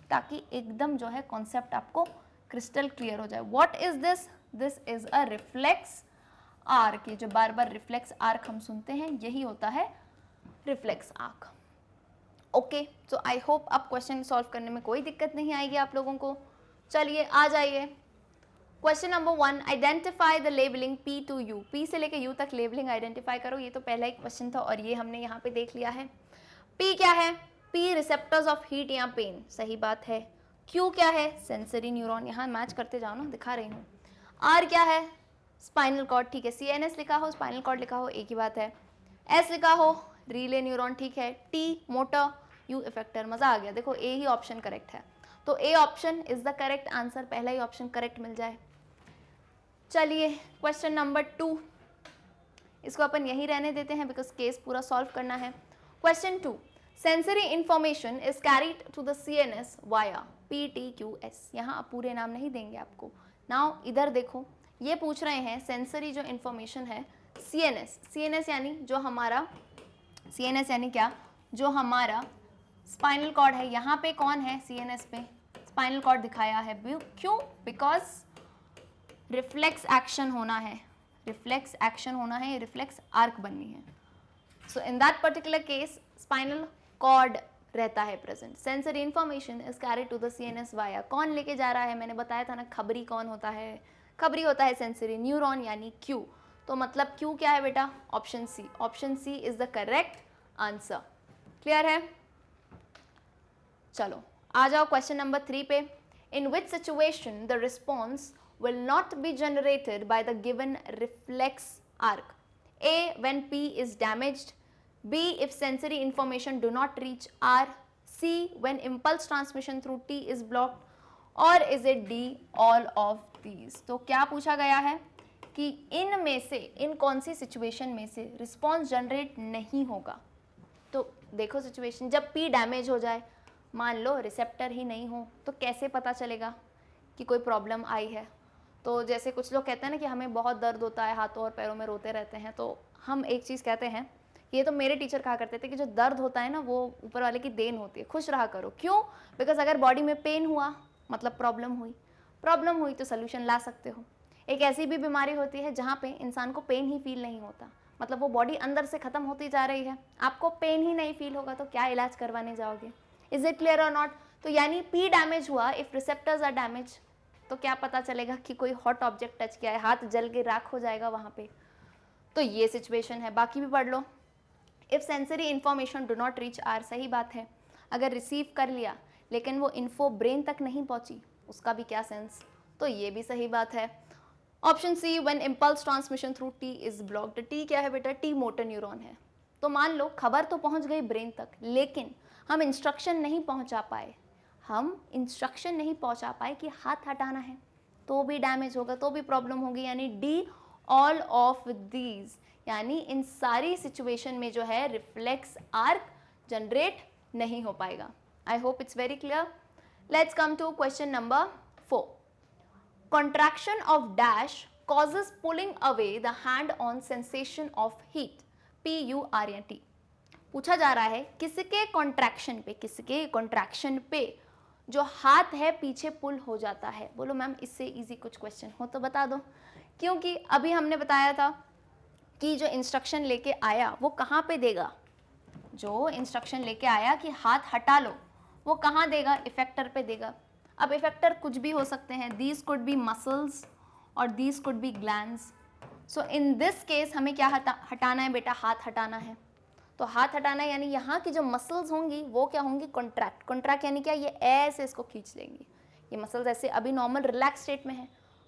ताकि एकदम जो है कॉन्सेप्ट आपको क्रिस्टल क्लियर हो जाए। What is this, this is a reflex arc. ये जो बार बार रिफ्लेक्स आर्क हम सुनते हैं यही होता है reflex arc. Okay, so I hope अब क्वेश्चन सॉल्व करने में कोई दिक्कत नहीं आएगी आप लोगों को। चलिए आ जाइए, question number 1, identify the labelling P to U। P से लेके U तक लेबलिंग आइडेंटिफाई करो। ये तो पहला ही क्वेश्चन था और ये हमने यहाँ पे देख लिया है। P क्या है, P रिसेप्टर्स ऑफ हीट या पेन, सही बात है। Q क्या है, सेंसरी न्यूरॉन, यहाँ मैच करते जाओ ना, दिखा रही हूँ। R क्या है, स्पाइनल कॉर्ड, ठीक है, CNS लिखा हो स्पाइनल कॉर्ड लिखा हो एक ही बात है। S लिखा हो रीले न्यूरॉन, ठीक है। T मोटर, U इफेक्टर, मज़ा आ गया। देखो A ही ऑप्शन करेक्ट है, तो A option is the correct answer, पहला ही ऑप्शन करेक्ट मिल जाए। चलिए क्वेश्चन नंबर 2, इसको अपन यही रहने देते हैं बिकॉज केस पूरा सॉल्व करना है। Question 2, sensory information is carried to the CNS via PTQS। यहाँ आप पूरे नाम नहीं देंगे आपको। नाउ इधर देखो, ये पूछ रहे हैं सेंसरी जो इंफॉर्मेशन है CNS यानी जो हमारा, CNS यानी क्या, जो हमारा स्पाइनल कॉर्ड है। यहाँ पे कौन है, CNS पे स्पाइनल कॉर्ड दिखाया है, क्यों, बिकॉज रिफ्लेक्स एक्शन होना है, रिफ्लेक्स एक्शन होना है, रिफ्लेक्स आर्क बननी है। So in that particular case spinal cord रहता है present. Sensory information is carried to the CNS via, कौन लेके जा रहा है, मैंने बताया था ना, खबरी कौन होता है, खबरी होता है सेंसरी न्यूरॉन यानी Q। तो मतलब Q क्या है बेटा, option C, option C is the correct answer. Clear है, चलो आ जाओ क्वेश्चन नंबर 3 पे। In which situation the response will not be generated by the given reflex arc? A, when P is damaged, B, if sensory information do not reach R, C, when impulse transmission through T is blocked, or is it D, all of these? तो क्या पूछा गया है कि इन में से, इन कौन सी सिचुएशन में से रिस्पॉन्स जनरेट नहीं होगा। तो देखो सिचुएशन, जब P डैमेज हो जाए, मान लो रिसेप्टर ही नहीं हो, तो कैसे पता चलेगा कि कोई प्रॉब्लम आई है। तो जैसे कुछ लोग कहते हैं ना कि हमें बहुत दर्द होता है, हाथों और पैरों में रोते रहते हैं, तो हम एक चीज़ कहते हैं, ये तो मेरे टीचर कहा करते थे कि जो दर्द होता है ना वो ऊपर वाले की देन होती है, खुश रहा करो। क्यों, बिकॉज अगर बॉडी में पेन हुआ मतलब प्रॉब्लम हुई तो सोल्यूशन ला सकते हो। एक ऐसी भी बीमारी होती है जहाँ पे इंसान को पेन ही फील नहीं होता, मतलब वो बॉडी अंदर से ख़त्म होती जा रही है, आपको पेन ही नहीं फील होगा तो क्या इलाज करवाने जाओगे। इज इट क्लियर और नॉट? तो यानी P डैमेज हुआ, इफ़ रिसेप्टर्स आर डैमेज, तो क्या पता चलेगा कि कोई हॉट ऑब्जेक्ट टच किया है, हाथ जल के राख हो जाएगा वहाँ पे। तो ये सिचुएशन है, बाकी भी पढ़ लो। If sensory information do not reach R, सही बात है, अगर रिसीव कर लिया लेकिन वो इन्फो ब्रेन तक नहीं पहुँची, उसका भी क्या सेंस, तो ये भी सही बात है। Option C, when impulse transmission through T is blocked, T क्या है बेटा, T मोटर न्यूरॉन है, तो मान लो खबर तो पहुंच गई ब्रेन तक, लेकिन हम इंस्ट्रक्शन नहीं पहुंचा पाए कि हाथ हटाना है, तो भी डैमेज होगा, तो भी प्रॉब्लम होगी। यानी डी ऑल ऑफ दीज, यानी इन सारी सिचुएशन में जो है रिफ्लेक्स आर्क जनरेट नहीं हो पाएगा। I hope it's very clear. Let's come to question number 4। Contraction of dash causes pulling away the hand on sensation of heat, PURNT। पूछा जा रहा है किसके कॉन्ट्रैक्शन पे जो हाथ है पीछे पुल हो जाता है। बोलो मैम इससे इजी कुछ क्वेश्चन हो तो बता दो, क्योंकि अभी हमने बताया था कि जो इंस्ट्रक्शन लेके आया वो कहाँ पे देगा, जो इंस्ट्रक्शन लेके आया कि हाथ हटा लो वो कहाँ देगा, इफेक्टर पे देगा। अब इफेक्टर कुछ भी हो सकते हैं, दीज कुड बी मसल्स और these could be glands. So in this case हमें क्या हटाना है बेटा, हाथ हटाना है। तो हाथ हटाना है यानी यहाँ की जो मसल्स होंगी वो क्या होंगी, कॉन्ट्रैक्ट यानी क्या, ये ऐसे इसको खींच लेंगी। ये मसल्स ऐसे अभी नॉर्मल रिलैक्स स्टेट में है,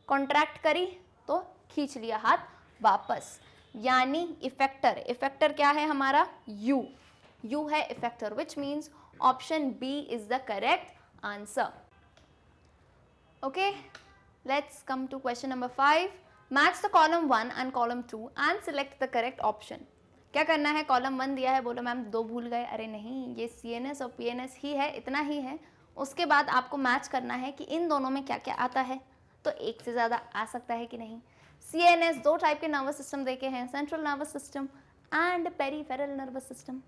कॉन्ट्रैक्ट करी तो खींच लिया हाथ वापस, यानी इफेक्टर क्या है हमारा, यू है effector, which means option B is the correct answer. Okay, let's come to question number 5. Match the column 1 and column 2 and select the correct option. क्या करना है, कॉलम 1 दिया है, बोलो मैम 2 भूल गए, अरे नहीं ये CNS और PNS ही है, इतना ही है। उसके बाद आपको मैच करना है कि इन दोनों में क्या क्या आता है, तो एक से ज़्यादा आ सकता है कि नहीं। CNS 2 टाइप के नर्वस सिस्टम देखे हैं, central nervous system and peripheral nervous system.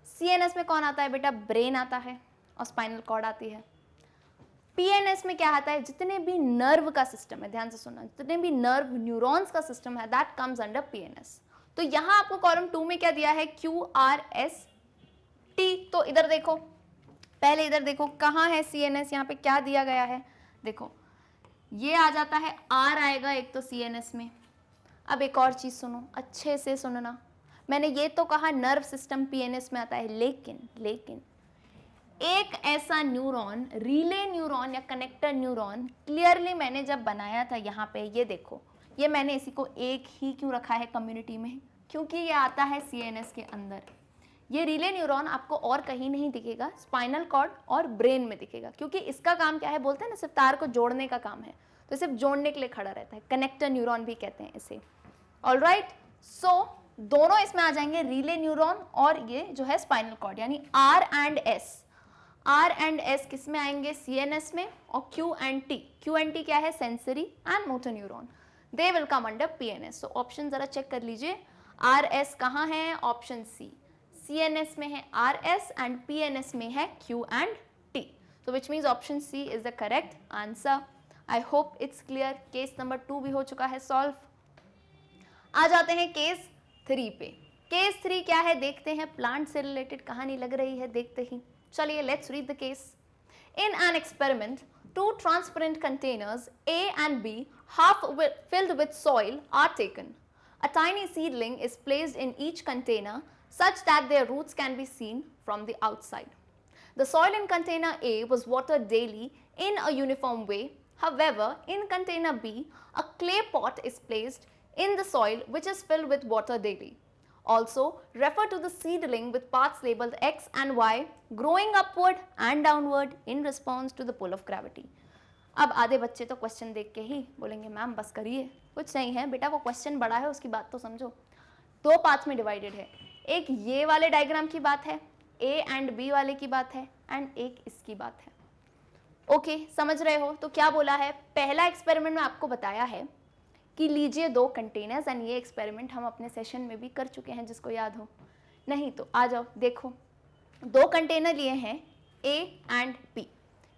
CNS में कौन आता है बेटा, ब्रेन आता है और स्पाइनल कॉर्ड आती है। PNS में क्या आता है, जितने भी नर्व का सिस्टम है, ध्यान से सुनना, जितने भी नर्व न्यूरॉन्स का सिस्टम है दैट कम्स अंडर PNS। तो यहाँ आपको कॉलम 2 में क्या दिया है, QRST। तो इधर देखो, पहले इधर देखो कहाँ है CNS, यहाँ पे क्या दिया गया है, देखो ये आ जाता है, R आएगा एक तो CNS में। अब एक और चीज़ सुनो, अच्छे से सुनना, मैंने ये तो कहा नर्व सिस्टम PNS में आता है, लेकिन एक ऐसा न्यूरॉन, रिले न्यूरॉन या कनेक्टर न्यूरॉन क्लियरली मैंने जब बनाया था, यहाँ पे ये देखो, ये मैंने इसी को एक ही क्यों रखा है कम्युनिटी में, क्योंकि ये आता है CNS के अंदर। ये रिले न्यूरॉन आपको और कहीं नहीं दिखेगा, स्पाइनल कॉर्ड और ब्रेन में दिखेगा, क्योंकि इसका काम क्या है, बोलते हैं ना सिर्फ तार को जोड़ने का काम है, तो सिर्फ जोड़ने के लिए खड़ा रहता है, कनेक्टर न्यूरॉन भी कहते हैं इसे। ऑलराइट, सो दोनों इसमें आ जाएंगे, रिले न्यूरॉन और ये जो है स्पाइनल कॉर्ड, यानी R एंड S किस में आएंगे, CNS में, और Q एंड T क्या है, sensory and motor neuron, they will come under PNS। So option जरा चेक कर लीजिए, RS कहाँ है, ऑप्शन C, CNS में है RS एंड PNS में है Q and T। So which means option C is the correct answer. I hope it's clear. Case number 2 भी हो चुका है सॉल्व। आ जाते हैं केस 3 पे। केस 3 क्या है देखते हैं, प्लांट से रिलेटेड कहानी लग रही है देखते ही। चलिए let's read the case. In an experiment, two transparent containers A and B half filled with soil are taken. A tiny seedling is placed in each container such that their roots can be seen from the outside. The soil in container A was watered daily in a uniform way. However, in container B, a clay pot is placed in the soil which is filled with water daily. Also, refer to the seedling with parts labeled X and Y growing upward and downward in response to the pull of gravity. अब आधे बच्चे तो क्वेश्चन देख के ही बोलेंगे मैम बस करिए, कुछ नहीं है बेटा, वो क्वेश्चन बड़ा है, उसकी बात तो समझो। 2 पार्ट्स में डिवाइडेड है, एक ये वाले डायग्राम की बात है, A एंड B वाले की बात है, एंड एक इसकी बात है। ओके, समझ रहे हो? तो क्या बोला है, पहला एक्सपेरिमेंट में आपको बताया है कि लीजिए 2 कंटेनर्स, एंड ये एक्सपेरिमेंट हम अपने सेशन में भी कर चुके हैं, जिसको याद हो। नहीं तो आ जाओ, देखो 2 कंटेनर लिए हैं A एंड B,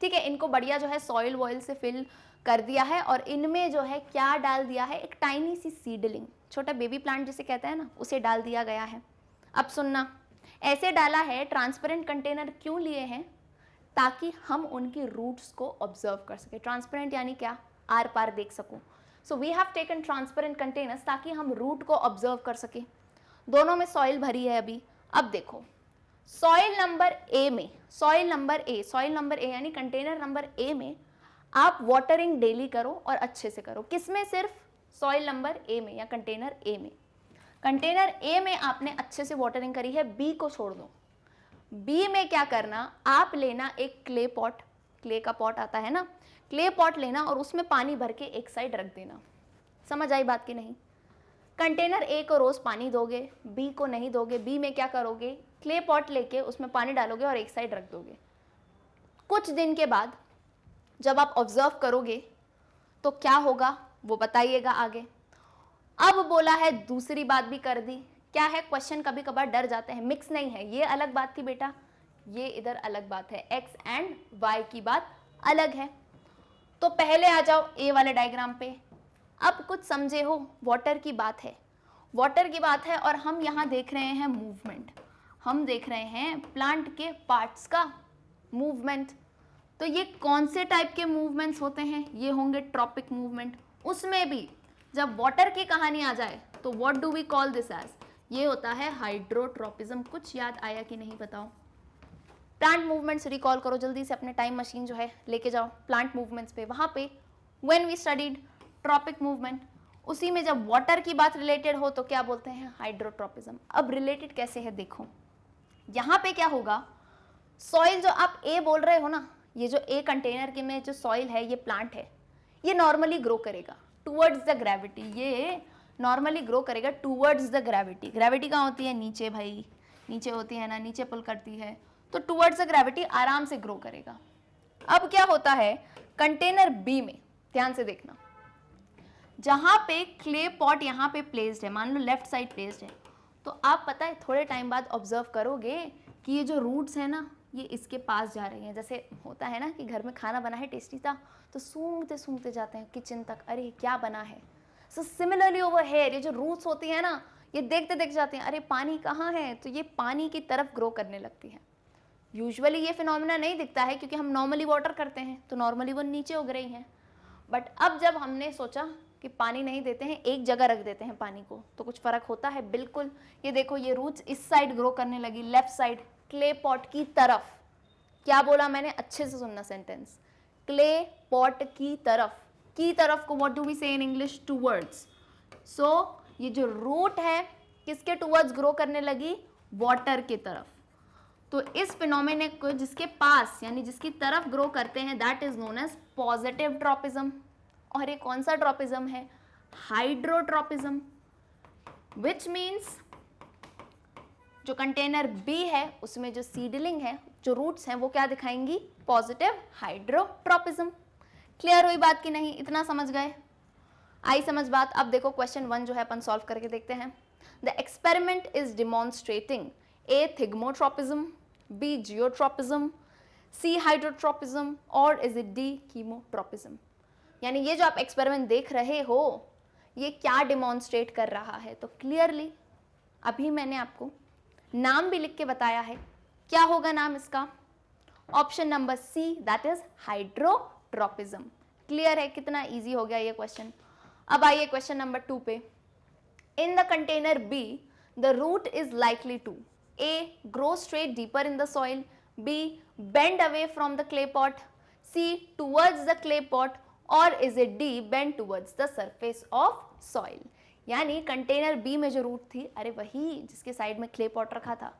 ठीक है। इनको बढ़िया जो है सॉइल वॉइल से फिल कर दिया है, और इनमें जो है क्या डाल दिया है, एक टाइनी सी सीडलिंग, छोटा बेबी प्लांट जिसे कहते हैं ना, उसे डाल दिया गया है। अब सुनना, ऐसे डाला है, ट्रांसपेरेंट कंटेनर क्यों लिए हैं, ताकि हम उनकी रूट्स को ऑब्जर्व कर सके। ट्रांसपेरेंट यानी क्या, आर पार देख सकूं। So we have taken transparent containers ताकि हम रूट को ऑब्जर्व कर सके। दोनों में सॉइल भरी है अभी। अब देखो सॉइल नंबर ए यानी कंटेनर नंबर ए में आप वाटरिंग डेली करो और अच्छे से करो। किसमें, सिर्फ सॉइल नंबर ए में या कंटेनर ए में। कंटेनर ए में आपने अच्छे से वाटरिंग करी है, बी को छोड़ दो। बी में क्या करना, आप लेना एक क्ले पॉट, क्ले का पॉट आता है ना, क्ले पॉट लेना और उसमें पानी भर के एक साइड रख देना। समझ आई बात की नहीं? कंटेनर ए को रोज पानी दोगे, बी को नहीं दोगे। बी में क्या करोगे, क्ले पॉट लेके उसमें पानी डालोगे और एक साइड रख दोगे। कुछ दिन के बाद जब आप ऑब्जर्व करोगे तो क्या होगा वो बताइएगा आगे। अब बोला है दूसरी बात भी कर दी। क्या है, क्वेश्चन कभी कभार डर जाते हैं, मिक्स नहीं है, ये अलग बात थी बेटा, ये इधर अलग बात है, एक्स एंड वाई की बात अलग है। तो पहले आ जाओ ए वाले डायग्राम पे। अब कुछ समझे हो, वाटर की बात है, वाटर की बात है और हम यहाँ देख रहे हैं मूवमेंट, हम देख रहे हैं प्लांट के पार्ट्स का मूवमेंट। तो ये कौन से टाइप के मूवमेंट्स होते हैं, ये होंगे ट्रॉपिक मूवमेंट। उसमें भी जब वाटर की कहानी आ जाए तो what do we call this as, ये होता है हाइड्रोट्रॉपिज्म। कुछ याद आया कि नहीं बताओ? प्लांट मूवमेंट्स रिकॉल करो जल्दी से, अपने टाइम मशीन जो है लेके जाओ प्लांट मूवमेंट्स पे। वहाँ पे when we studied tropic movement, उसी में जब वाटर की बात रिलेटेड हो तो क्या बोलते हैं, हाइड्रोट्रॉपिज्म। अब रिलेटेड कैसे है देखो, यहाँ पे क्या होगा, सॉइल जो आप ए बोल रहे हो ना, ये जो ए कंटेनर के में जो सॉइल है, ये प्लांट है, ये नॉर्मली ग्रो करेगा टूवर्ड्स द ग्रेविटी, ये नॉर्मली ग्रो करेगा टूवर्ड्स द ग्रेविटी। ग्रेविटी कहाँ होती है, नीचे भाई, नीचे होती है ना, नीचे पुल करती है, तो टूवर्ड्स द ग्रेविटी आराम से ग्रो करेगा। अब क्या होता है कंटेनर बी में, ध्यान से देखना, जहां पे क्ले पॉट यहाँ पे प्लेस्ड है, मान लो लेफ्ट साइड प्लेस्ड है, तो आप पता है थोड़े टाइम बाद ऑब्जर्व करोगे कि ये जो रूट्स है ना, ये इसके पास जा रही हैं। जैसे होता है ना कि घर में खाना बना है टेस्टी था तो सूंघते सूंघते जाते हैं किचन तक, अरे क्या बना है। सो सिमिलरली ओवर हेयर, ये जो रूट्स होती है ना, ये देखते देख जाते हैं, अरे पानी कहाँ है, तो ये पानी की तरफ ग्रो करने लगती है। यूजुअली ये फिनोमेना नहीं दिखता है क्योंकि हम नॉर्मली वाटर करते हैं, तो नॉर्मली वो नीचे उग रही हैं। बट अब जब हमने सोचा कि पानी नहीं देते हैं, एक जगह रख देते हैं पानी को, तो कुछ फर्क होता है बिल्कुल। ये देखो, ये रूट्स इस साइड ग्रो करने लगी, लेफ्ट साइड क्ले पॉट की तरफ। क्या बोला मैंने, अच्छे से सुनना सेंटेंस, क्ले पॉट की तरफ को व्हाट डू वी से इन इंग्लिश, टूवर्ड्स। सो ये जो रूट है किसके टूवर्ड्स ग्रो करने लगी, वाटर के तरफ। तो इस फिनोमेना को जिसके पास यानी जिसकी तरफ ग्रो करते हैं, that is known as positive tropism. और ये कौन सा ट्रॉपिज्म है, हाइड्रोट्रॉपिज्म, विच मीन्स जो कंटेनर बी है उसमें जो सीडलिंग है, जो रूट्स हैं, वो क्या दिखाएंगी, पॉजिटिव हाइड्रोट्रॉपिज्म। क्लियर हुई बात की नहीं, इतना समझ गए? आई समझ बात? अब देखो क्वेश्चन 1 जो है अपन सॉल्व करके देखते हैं। The experiment is demonstrating A thigmotropism, B geotropism, C hydrotropism और इज इट डी कीमोट्रॉपिज्म। यानी ये जो आप एक्सपेरिमेंट देख रहे हो ये क्या डिमॉन्स्ट्रेट कर रहा है, तो क्लियरली अभी मैंने आपको नाम भी लिख के बताया है। क्या होगा नाम इसका, option number C, that is hydrotropism. Clear है, कितना इजी हो गया ये क्वेश्चन। अब आइए क्वेश्चन नंबर 2 पे। In the container B the root is likely to a grow straight deeper in the soil, B bend away from the clay pot, C towards the clay pot और is it D bend towards the surface of soil. यानी कंटेनर बी में जो रूट थी, अरे वही जिसके साइड में क्ले पॉट रखा था,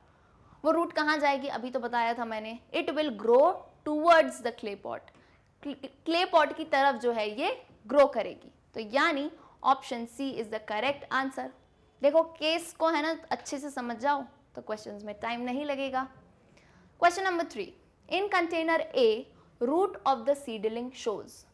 वो रूट कहाँ जाएगी, अभी तो बताया था मैंने, it will grow towards the clay pot. Clay pot की तरफ जो है ये ग्रो करेगी। तो यानी option C is the correct answer. देखो केस को है ना अच्छे से समझ जाओ तो क्वेश्चंस में टाइम नहीं लगेगा। Question number 3, in container A root of the seedling shows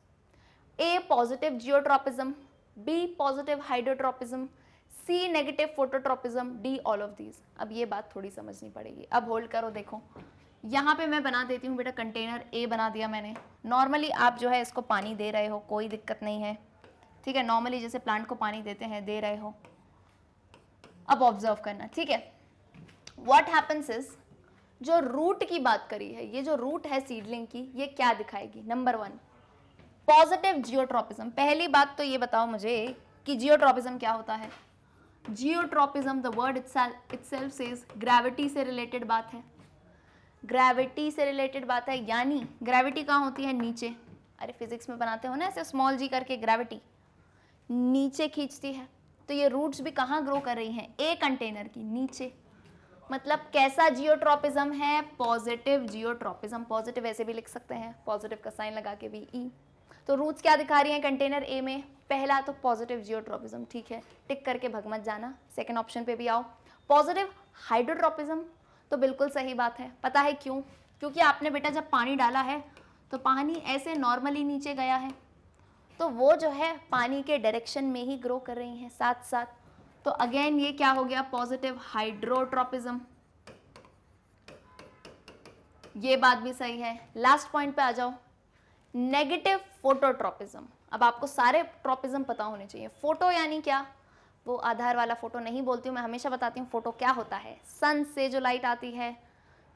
A positive geotropism, B positive hydrotropism, C negative phototropism, D all of these. अब ये बात थोड़ी समझनी पड़ेगी। अब होल्ड करो, देखो यहाँ पे मैं बना देती हूँ बेटा, कंटेनर ए बना दिया मैंने। नॉर्मली आप जो है इसको पानी दे रहे हो, कोई दिक्कत नहीं है, ठीक है, नॉर्मली जैसे प्लांट को पानी देते हैं दे रहे हो। अब ऑब्जर्व करना, ठीक है। व्हाट हैपन्स इज, जो रूट की बात करी है, ये जो रूट है सीडलिंग की, ये क्या दिखाएगी, नंबर 1 पॉजिटिव जियोट्रॉपिज्म। पहली बात तो ये बताओ मुझे कि जियोट्रॉपिज्म क्या होता है। Geotropism, the word itself says gravity से रिलेटेड बात है, ग्रेविटी से रिलेटेड बात है। यानी ग्रेविटी कहाँ होती है, नीचे। अरे फिजिक्स में बनाते हो ना ऐसे स्मॉल जी करके, ग्रेविटी नीचे खींचती है तो ये रूट्स भी कहाँ ग्रो कर रही हैं, ए कंटेनर की नीचे। मतलब कैसा जियोट्रॉपिज्म है, पॉजिटिव जियोट्रॉपिज्म। पॉजिटिव ऐसे भी लिख सकते हैं, पॉजिटिव का साइन लगा के भी ई। तो रूट्स क्या दिखा रही हैं कंटेनर ए में, पहला तो पॉजिटिव जियोट्रॉपिज्म, ठीक है, टिक करके भग मत जाना। सेकंड ऑप्शन पे भी आओ, पॉजिटिव हाइड्रोट्रॉपिज्म, तो बिल्कुल सही बात है। पता है क्यों? क्योंकि आपने बेटा जब पानी डाला है तो पानी ऐसे नॉर्मली नीचे गया है, तो वो जो है पानी के डायरेक्शन में ही ग्रो कर रही हैं साथ साथ। तो अगेन ये क्या हो गया, पॉजिटिव हाइड्रोट्रॉपिज्म। ये बात भी सही है। लास्ट पॉइंट पे आ जाओ, नेगेटिव फोटोट्रॉपिज्म। अब आपको सारे ट्रॉपिज्म पता होने चाहिए। फोटो यानी क्या, वो आधार वाला फोटो नहीं बोलती हूँ मैं, हमेशा बताती हूँ फोटो क्या होता है। सन से जो लाइट आती है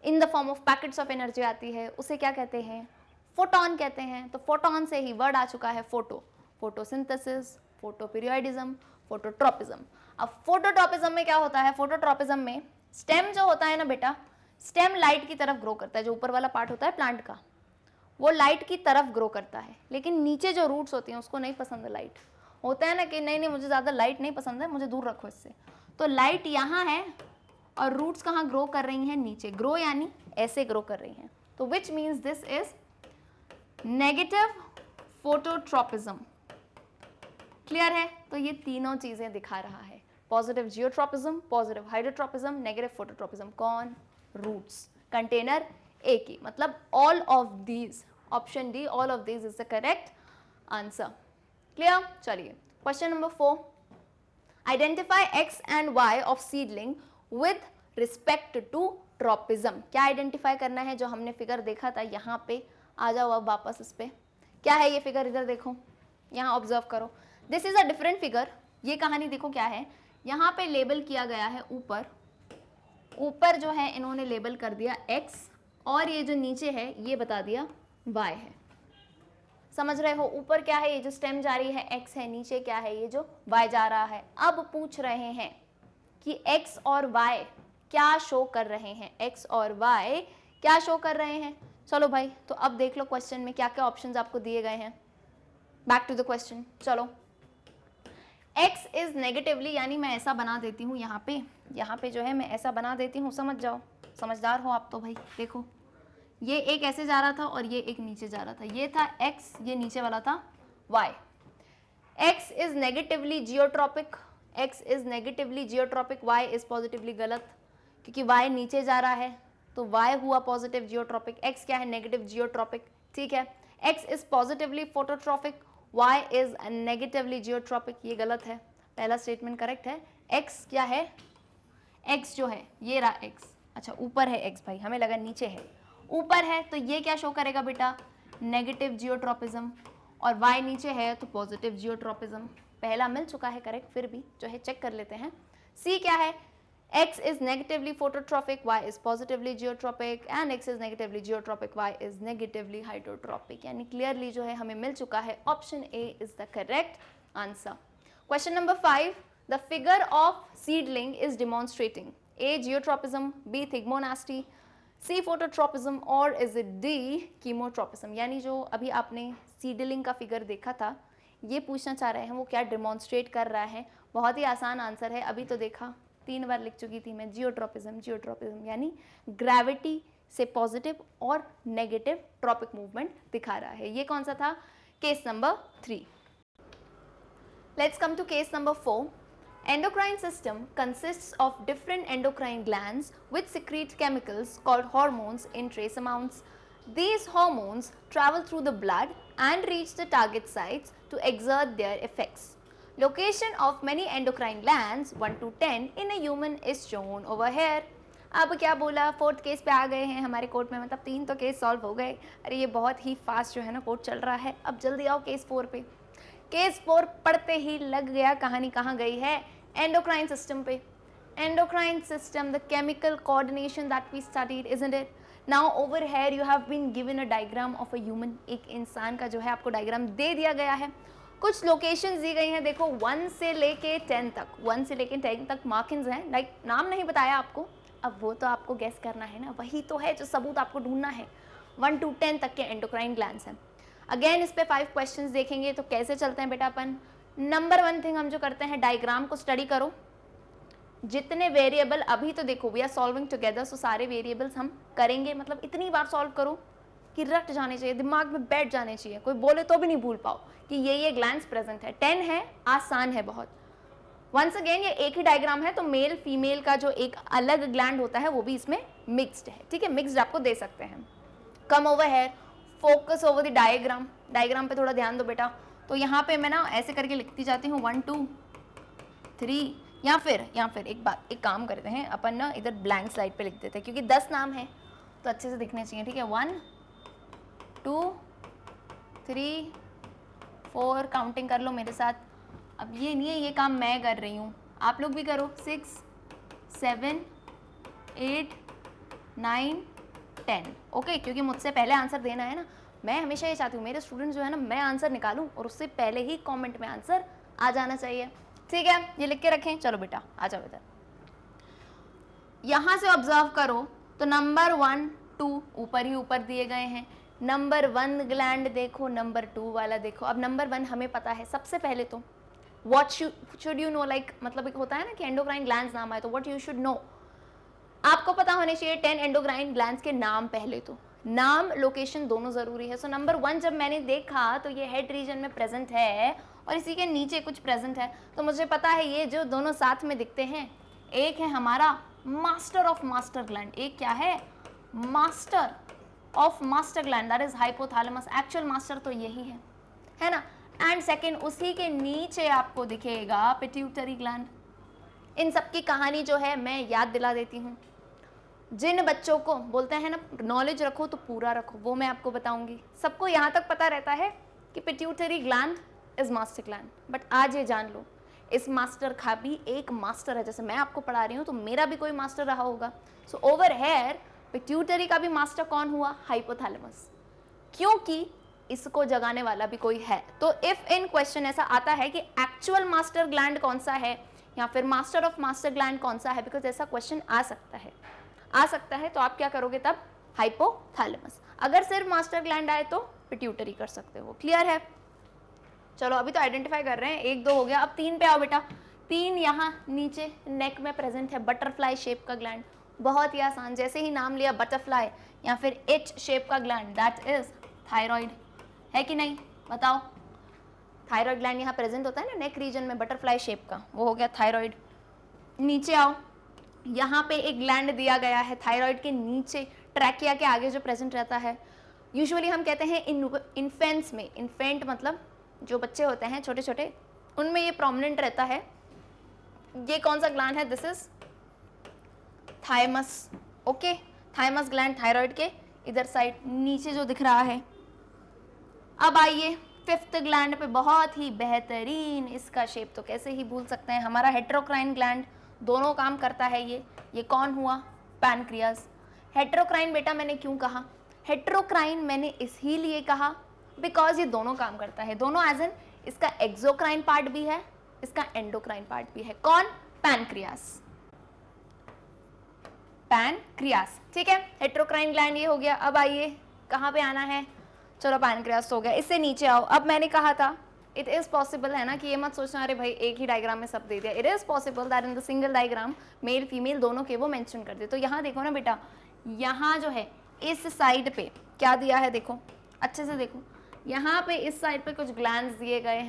in the form of packets of energy आती है, उसे क्या कहते हैं, फोटोन कहते हैं। तो फोटोन से ही वर्ड आ चुका है फोटो, फोटोसिंथेसिस, फोटोपीरियोडिज्म, फोटोट्रॉपिज्म। अब फोटोट्रॉपिज्म में क्या होता है, फोटोट्रॉपिज्म में स्टेम जो होता है ना बेटा, स्टेम लाइट की तरफ ग्रो करता है। जो ऊपर वाला पार्ट होता है प्लांट का, वो लाइट की तरफ ग्रो करता है, लेकिन नीचे जो रूट्स होती हैं उसको नहीं पसंद है लाइट। होता है ना कि नहीं नहीं मुझे ज़्यादा लाइट नहीं पसंद है, मुझे दूर रखो इससे। तो लाइट यहाँ है और रूट्स कहाँ ग्रो कर रही हैं, नीचे। ग्रो यानी ऐसे ग्रो कर रही हैं। तो which means this is negative phototropism. Clear है? तो ये तीनों चीजें दिखा रहा है, positive geotropism, positive hydrotropism, negative phototropism. कौन? रूट्स, कंटेनर ए की। मतलब all of these, option D, all of these is the correct answer. Clear? चलिए question number 4, identify X and Y of seedling with respect to tropism. क्या आइडेंटिफाई करना है? जो हमने फिगर देखा था यहाँ पे। आ जाओ अब वापस इस पे। क्या है ये फिगर, इधर देखो, यहाँ ऑब्जर्व करो। This is a different figure. ये कहानी देखो क्या है, यहाँ पे लेबल किया गया है ऊपर, ऊपर जो है इन्होंने लेबल कर दिया x, और ये जो नीचे है ये बता दिया y है। समझ रहे हो? ऊपर क्या है, ये जो स्टेम जा रही है x है, नीचे क्या है, ये जो y जा रहा है। अब पूछ रहे हैं कि x और y क्या शो कर रहे हैं, x और y क्या शो कर रहे हैं। चलो भाई, तो अब देख लो क्वेश्चन में क्या क्या ऑप्शंस आपको दिए गए हैं। Back to the question. चलो, x इज नेगेटिवली, यानी मैं ऐसा बना देती हूँ यहाँ पे जो है मैं ऐसा बना देती हूँ, समझ जाओ, समझदार हो आप तो भाई। देखो ये एक ऐसे जा रहा था और ये एक नीचे जा रहा था, ये था x, ये नीचे वाला था y। x is negatively geotropic, x is negatively geotropic, y is positively गलत, क्योंकि y नीचे जा रहा है तो y हुआ पॉजिटिव जियोट्रॉपिक, x क्या है, नेगेटिव जियोट्रॉपिक। ठीक है, x is positively phototropic, y is negatively geotropic. ये गलत है, पहला स्टेटमेंट करेक्ट है। x क्या है, x जो है ये रहा x, अच्छा ऊपर है x भाई, हमें लगा नीचे है, ऊपर है तो ये क्या शो करेगा बेटा, नेगेटिव जियोट्रॉपिज्म, और y नीचे है तो पॉजिटिव जियोट्रॉपिज्म। पहला मिल चुका है करेक्ट, फिर भी जो है चेक कर लेते हैं। c क्या है, x is negatively phototropic, y is positively geotropic, and x is negatively geotropic, y is negatively hydrotropic। यानी क्लियरली जो है हमें मिल चुका है, option A is the correct answer. Question number 5, the figure of seedling is demonstrating A geotropism, B thigmonasty, C phototropism, और इज इट डी कीमोट्रॉपिज्म। यानी जो अभी आपने सीडलिंग का फिगर देखा था, ये पूछना चाह रहे हैं वो क्या डिमॉन्स्ट्रेट कर रहा है। बहुत ही आसान आंसर है, अभी तो देखा 3 बार लिख चुकी थी मैं, जियोट्रॉपिज्म। जियोट्रॉपिज्म यानी ग्रेविटी से पॉजिटिव और नेगेटिव ट्रॉपिक मूवमेंट दिखा रहा है। ये कौन सा था, case number 3। Let's come to case number 4। Endocrine system consists of different endocrine glands which secrete chemicals called hormones in trace amounts. These hormones travel through the blood and reach the target sites to exert their effects. Location of many endocrine glands 1 to 10 in a human is shown over here. अब क्या बोला, 4th केस पे आ गए हैं हमारे कोर्ट में, मतलब 3 तो केस सॉल्व हो गए। अरे ये बहुत ही फास्ट जो है ना कोर्ट चल रहा है। अब जल्दी आओ केस 4 पे। केस 4 पढ़ते ही लग गया कहानी कहाँ गई है, एंडोक्राइन सिस्टम पे। Endocrine system, the chemical coordination that we studied, isn't it. Now over here you have been given a diagram of a human. एक इंसान का जो है आपको डायग्राम दे दिया गया है, कुछ लोकेशंस दी गई हैं। देखो 1 से लेके 10 तक, 1 से लेके 10 तक मार्किंग्स हैं। लाइक नाम नहीं बताया आपको, अब वो तो आपको गेस करना है ना, वही तो है जो सबूत आपको ढूंढना है। 1 to 10 तक के एंडोक्राइन ग्लैंड्स हैं। अगेन इस पे 5 क्वेश्चंस देखेंगे, तो कैसे चलते हैं बेटा अपन, नंबर 1 थिंग हम जो करते हैं, डायग्राम को स्टडी करो। जितने वेरिएबल अभी तो देखो वी आर सॉल्विंग टुगेदर, सो सारे वेरिएबल्स हम करेंगे, मतलब इतनी बार सॉल्व करो कि रट जाने चाहिए, दिमाग में बैठ जाने चाहिए, कोई बोले तो भी नहीं भूल पाओ कि ये ग्लैंड्स प्रेजेंट है। 10 है, आसान है बहुत। वंस अगेन ये एक ही डायग्राम है, तो मेल फीमेल का जो एक अलग ग्लैंड होता है वो भी इसमें मिक्स्ड है, ठीक है, मिक्स्ड आपको दे सकते हैं। Come over here, focus over the diagram. Diagram पे थोड़ा ध्यान दो बेटा। तो यहाँ पे मैं ना ऐसे करके लिखती जाती हूँ 1 2 3, या फिर एक काम करते हैं अपन ना, इधर ब्लैंक स्लाइड पे लिख देते हैं, क्योंकि 10 नाम है तो अच्छे से दिखने चाहिए, ठीक है। 1 2 3 4, काउंटिंग कर लो मेरे साथ। अब ये नहीं है ये काम मैं कर रही हूँ, आप लोग भी करो। 6 7 8 9 10, ओके, क्योंकि मुझसे पहले आंसर देना है ना। मैं हमेशा ये चाहती हूँ मेरे स्टूडेंट जो है ना, मैं आंसर निकालूं और उससे पहले ही कमेंट में आंसर आ जाना चाहिए, ठीक है। ये लिख के रखें। चलो बेटा आ जाओ इधर। यहाँ से ऑब्जर्व करो तो नंबर 1 2 ऊपर ही ऊपर दिए गए हैं। नंबर 1 ग्लैंड देखो, नंबर 2 वाला देखो। अब नंबर 1 हमें पता है। सबसे पहले तो what should you know, like मतलब एक होता है ना कि एंडोक्राइन ग्लैंड्स नाम आए, तो व्हाट यू शुड नो, आपको पता होने चाहिए 10 एंडोक्राइन ग्लैंड्स के नाम। पहले तो नाम, लोकेशन दोनों जरूरी है। सो नंबर 1 जब मैंने देखा तो ये हेड रीजन में प्रेजेंट है और इसी के नीचे कुछ प्रेजेंट है, तो मुझे पता है ये जो दोनों साथ में दिखते हैं, एक है हमारा मास्टर ऑफ मास्टर ग्लैंड, एक क्या है, master of master gland, that is hypothalamus. Actual master तो यही है ना। एंड सेकेंड, उसी के नीचे आपको दिखेगा पिट्यूटरी ग्लैंड। इन सब की कहानी जो है मैं याद दिला देती हूँ। जिन बच्चों को बोलते हैं ना नॉलेज रखो तो पूरा रखो, वो मैं आपको बताऊंगी। सबको यहाँ तक पता रहता है कि pituitary gland is master gland, but आज ये जान लो इस मास्टर का भी एक मास्टर है। जैसे मैं आपको पढ़ा रही हूँ तो मेरा भी कोई मास्टर रहा होगा। सो ओवर हेयर पिट्यूटरी का भी मास्टर कौन हुआ, हाइपोथैलेमस, क्योंकि इसको जगाने वाला भी कोई है। तो इफ इन क्वेश्चन ऐसा आता है कि एक्चुअल मास्टर ग्लैंड कौन सा है या फिर मास्टर ऑफ मास्टर ग्लैंड कौन सा है, बिकॉज ऐसा क्वेश्चन आ सकता है, तो आप क्या करोगे तब, हाइपोथैलेमस। अगर सिर्फ मास्टर ग्लैंड आए तो पिट्यूटरी कर सकते हो। क्लियर है। चलो अभी तो आइडेंटिफाई कर रहे हैं, 1 2 हो गया। अब 3 पे आओ बेटा। 3 यहाँ नीचे नेक में प्रेजेंट है, बटरफ्लाई शेप का ग्लैंड। बहुत ही आसान, जैसे ही नाम लिया बटरफ्लाई या फिर एच शेप का ग्लैंड, दैट इज थायराइड, है कि नहीं, बताओ। थायराइड ग्लैंड यहाँ प्रेजेंट होता है ना नेक रीजन में, बटरफ्लाई शेप का, वो हो गया थायराइड। नीचे आओ, यहाँ पे एक ग्लैंड दिया गया है थायराइड के नीचे, ट्रैकिया के आगे जो प्रेजेंट रहता है। यूजुअली हम कहते हैं इन्फेंट्स में, इन्फेंट मतलब जो बच्चे होते हैं छोटे छोटे, उनमें ये प्रोमिनेंट रहता है। ये कौन सा ग्लैंड है, this is thymus, okay. Thymus gland thyroid के इधर साइड नीचे जो दिख रहा है। अब आइए 5th ग्लैंड पे, बहुत ही बेहतरीन, इसका शेप तो कैसे ही भूल सकते हैं, हमारा हेटेरोक्राइन ग्लैंड, दोनों काम करता है ये कौन हुआ, पैनक्रियाज। हेटेरोक्राइन बेटा मैंने क्यों कहा, हेटेरोक्राइन मैंने इसीलिए कहा बिकॉज ये दोनों काम करता है, दोनों एज एन, इसका एक्सोक्राइन पार्ट भी है, इसका एंडोक्राइन पार्ट भी है। कौन, पैनक्रियाज, पैनक्रियाज, ठीक है। हेटेरोक्राइन ग्लैंड ये हो गया। अब आइए कहाँ पे आना है, चलो पैनक्रियाज हो गया। इससे नीचे आओ। अब मैंने कहा था इट इज पॉसिबल, है ना, कि ये मत सोचना अरे भाई एक ही डायग्राम में सब दे दिया। It is possible that in the single diagram male female दोनों के वो मेंशन कर दे। तो यहाँ देखो ना बेटा, यहाँ जो है इस साइड पे क्या दिया है, देखो अच्छे से देखो, यहाँ पे इस साइड पे कुछ ग्लैंड्स दिए गए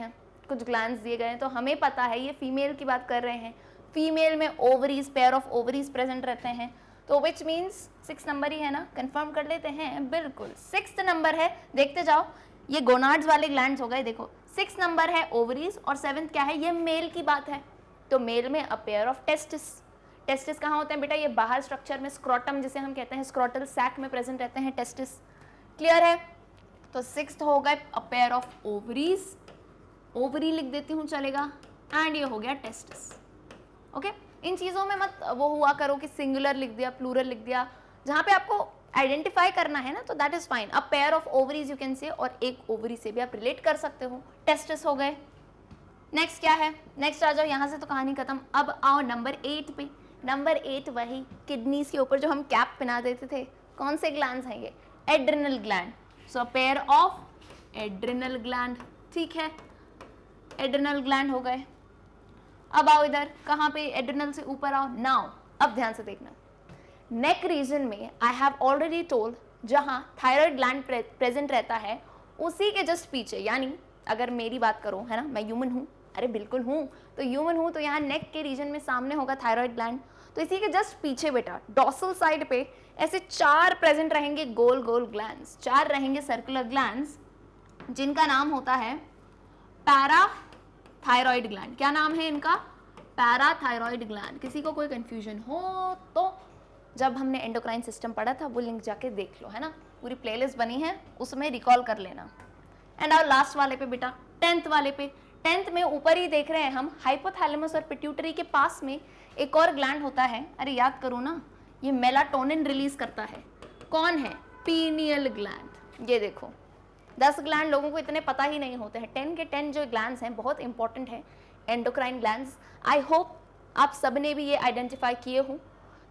हैं, तो हमें पता है ये फीमेल की बात कर रहे हैं। फीमेल में ovaries, pair of ovaries present रहते हैं, तो विच मीन्स 6 नंबर ही है ना, कंफर्म कर लेते हैं, बिल्कुल 6th नंबर है। देखते जाओ, ये गोनाड्स वाले ग्लैंड्स हो गए, देखो 6 नंबर है ओवरीज और 7th क्या है, ये मेल की बात है। तो मेल में a pair of testis. Testis कहाँ होते हैं बेटा, ये बाहर स्ट्रक्चर में, स्क्रोटम जिसे हम कहते हैं, स्क्रोटल सैक में प्रेजेंट रहते हैं टेस्टिस। क्लियर है। तो 6th हो गए a pair of ovaries, ovary लिख देती हूँ चलेगा, एंड ये हो गया टेस्टिस, ओके। इन चीज़ों में मत वो हुआ करो कि सिंगुलर लिख दिया, प्लूरल लिख दिया, जहाँ पे आपको आइडेंटिफाई करना है ना, तो दैट इज फाइन। अब pair of ovaries you can say, और एक ओवरी से भी आप रिलेट कर सकते हो। टेस्टिस हो गए। नेक्स्ट क्या है, नेक्स्ट आ जाओ, यहाँ से तो कहानी खत्म। अब आओ नंबर 8 पे। नंबर 8 वही किडनीज के ऊपर जो हम कैप पहना देते थे, कौन से ग्लैंड्स हैं ये, adrenal gland. So pair of adrenal gland, ठीक है। एड्रिनल ग्लैंड हो गए। अब आओ इधर, कहाँ पे, एड्रिनल से ऊपर आओ। नाउ अब ध्यान से देखना, नेक रीजन में आई हैव ऑलरेडी टोल्ड जहाँ थायराइड ग्लैंड प्रेजेंट रहता है उसी के जस्ट पीछे, यानी अगर मेरी बात करो, है ना, मैं ह्यूमन हूँ, अरे बिल्कुल हूँ, तो ह्यूमन हूँ तो यहाँ नेक के रीजन में सामने होगा थायराइड ग्लैंड, तो इसी के जस्ट पीछे बेटा डॉर्सल साइड पे ऐसे 4 प्रेजेंट रहेंगे गोल गोल ग्लैंड्स, 4 रहेंगे सर्कुलर ग्लैंड्स जिनका नाम होता है पैराथायरॉइड ग्लैंड। क्या नाम है इनका? Parathyroid gland. किसी को कोई कंफ्यूजन हो तो जब हमने एंडोक्राइन सिस्टम पढ़ा था वो लिंक जाके देख लो, है ना, पूरी प्लेलिस्ट बनी है, उसमें रिकॉल कर लेना। एंड और लास्ट वाले पे बेटा, 10th वाले पे, 10th में ऊपर ही देख रहे हैं हम, हाइपोथैलेमस और पिट्यूटरी के पास में एक और ग्लैंड होता है, अरे याद करो ना, ये मेलाटोनिन रिलीज करता है। कौन है? Pineal gland. ये देखो 10 ग्लैंड लोगों को इतने पता ही नहीं होते हैं, 10 के 10 जो ग्लैंड्स हैं बहुत इंपॉर्टेंट है एंडोक्राइन ग्लैंड्स। आई होप आप सबने भी ये आइडेंटिफाई किए हो।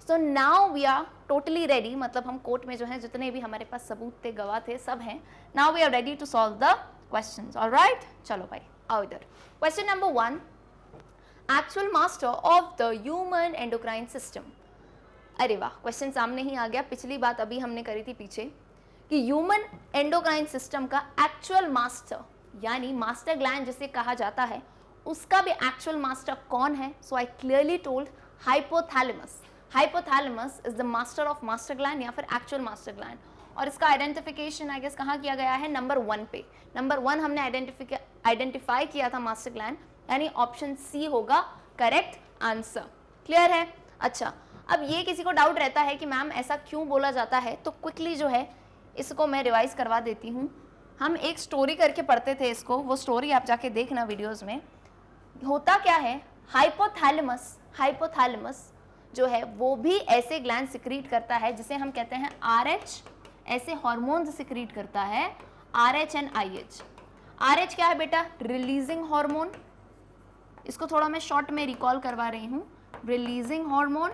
So now we are totally ready, मतलब हम कोर्ट में जो है जितने भी हमारे पास सबूत थे, गवाह थे, सब हैं। Now we are ready to solve the questions. Alright, चलो भाई आओ इधर। Question number 1, actual master of the human endocrine system. अरे वाह, क्वेश्चन सामने ही आ गया। पिछली बात अभी हमने करी थी पीछे कि ह्यूमन एंडोक्राइन सिस्टम का एक्चुअल मास्टर, यानी मास्टर ग्लैंड जिसे कहा जाता है, उसका भी एक्चुअल मास्टर कौन है? So I clearly told hypothalamus. Hypothalamus is the master of master gland या फिर एक्चुअल मास्टर ग्लैंड। और इसका आइडेंटिफिकेशन आई गेस कहाँ किया गया है? नंबर 1 पे। नंबर 1 हमने आइडेंटिफाई किया था मास्टर ग्लैंड, यानी ऑप्शन सी होगा करेक्ट आंसर। क्लियर है? अच्छा, अब ये किसी को डाउट रहता है कि मैम ऐसा क्यों बोला जाता है, तो क्विकली जो है इसको मैं रिवाइज करवा देती हूँ। हम एक स्टोरी करके पढ़ते थे इसको, वो स्टोरी आप जाके देखना वीडियोस में। होता क्या है, हाइपोथैलेमस जो है वो भी ऐसे ग्लैंड सिक्रीट करता है जिसे हम कहते हैं RH, ऐसे हार्मोन्स सिक्रीट करता है RH एंड IH। RH क्या है बेटा? Releasing hormone. इसको थोड़ा मैं शॉर्ट में रिकॉल करवा रही हूँ, रिलीजिंग हार्मोन।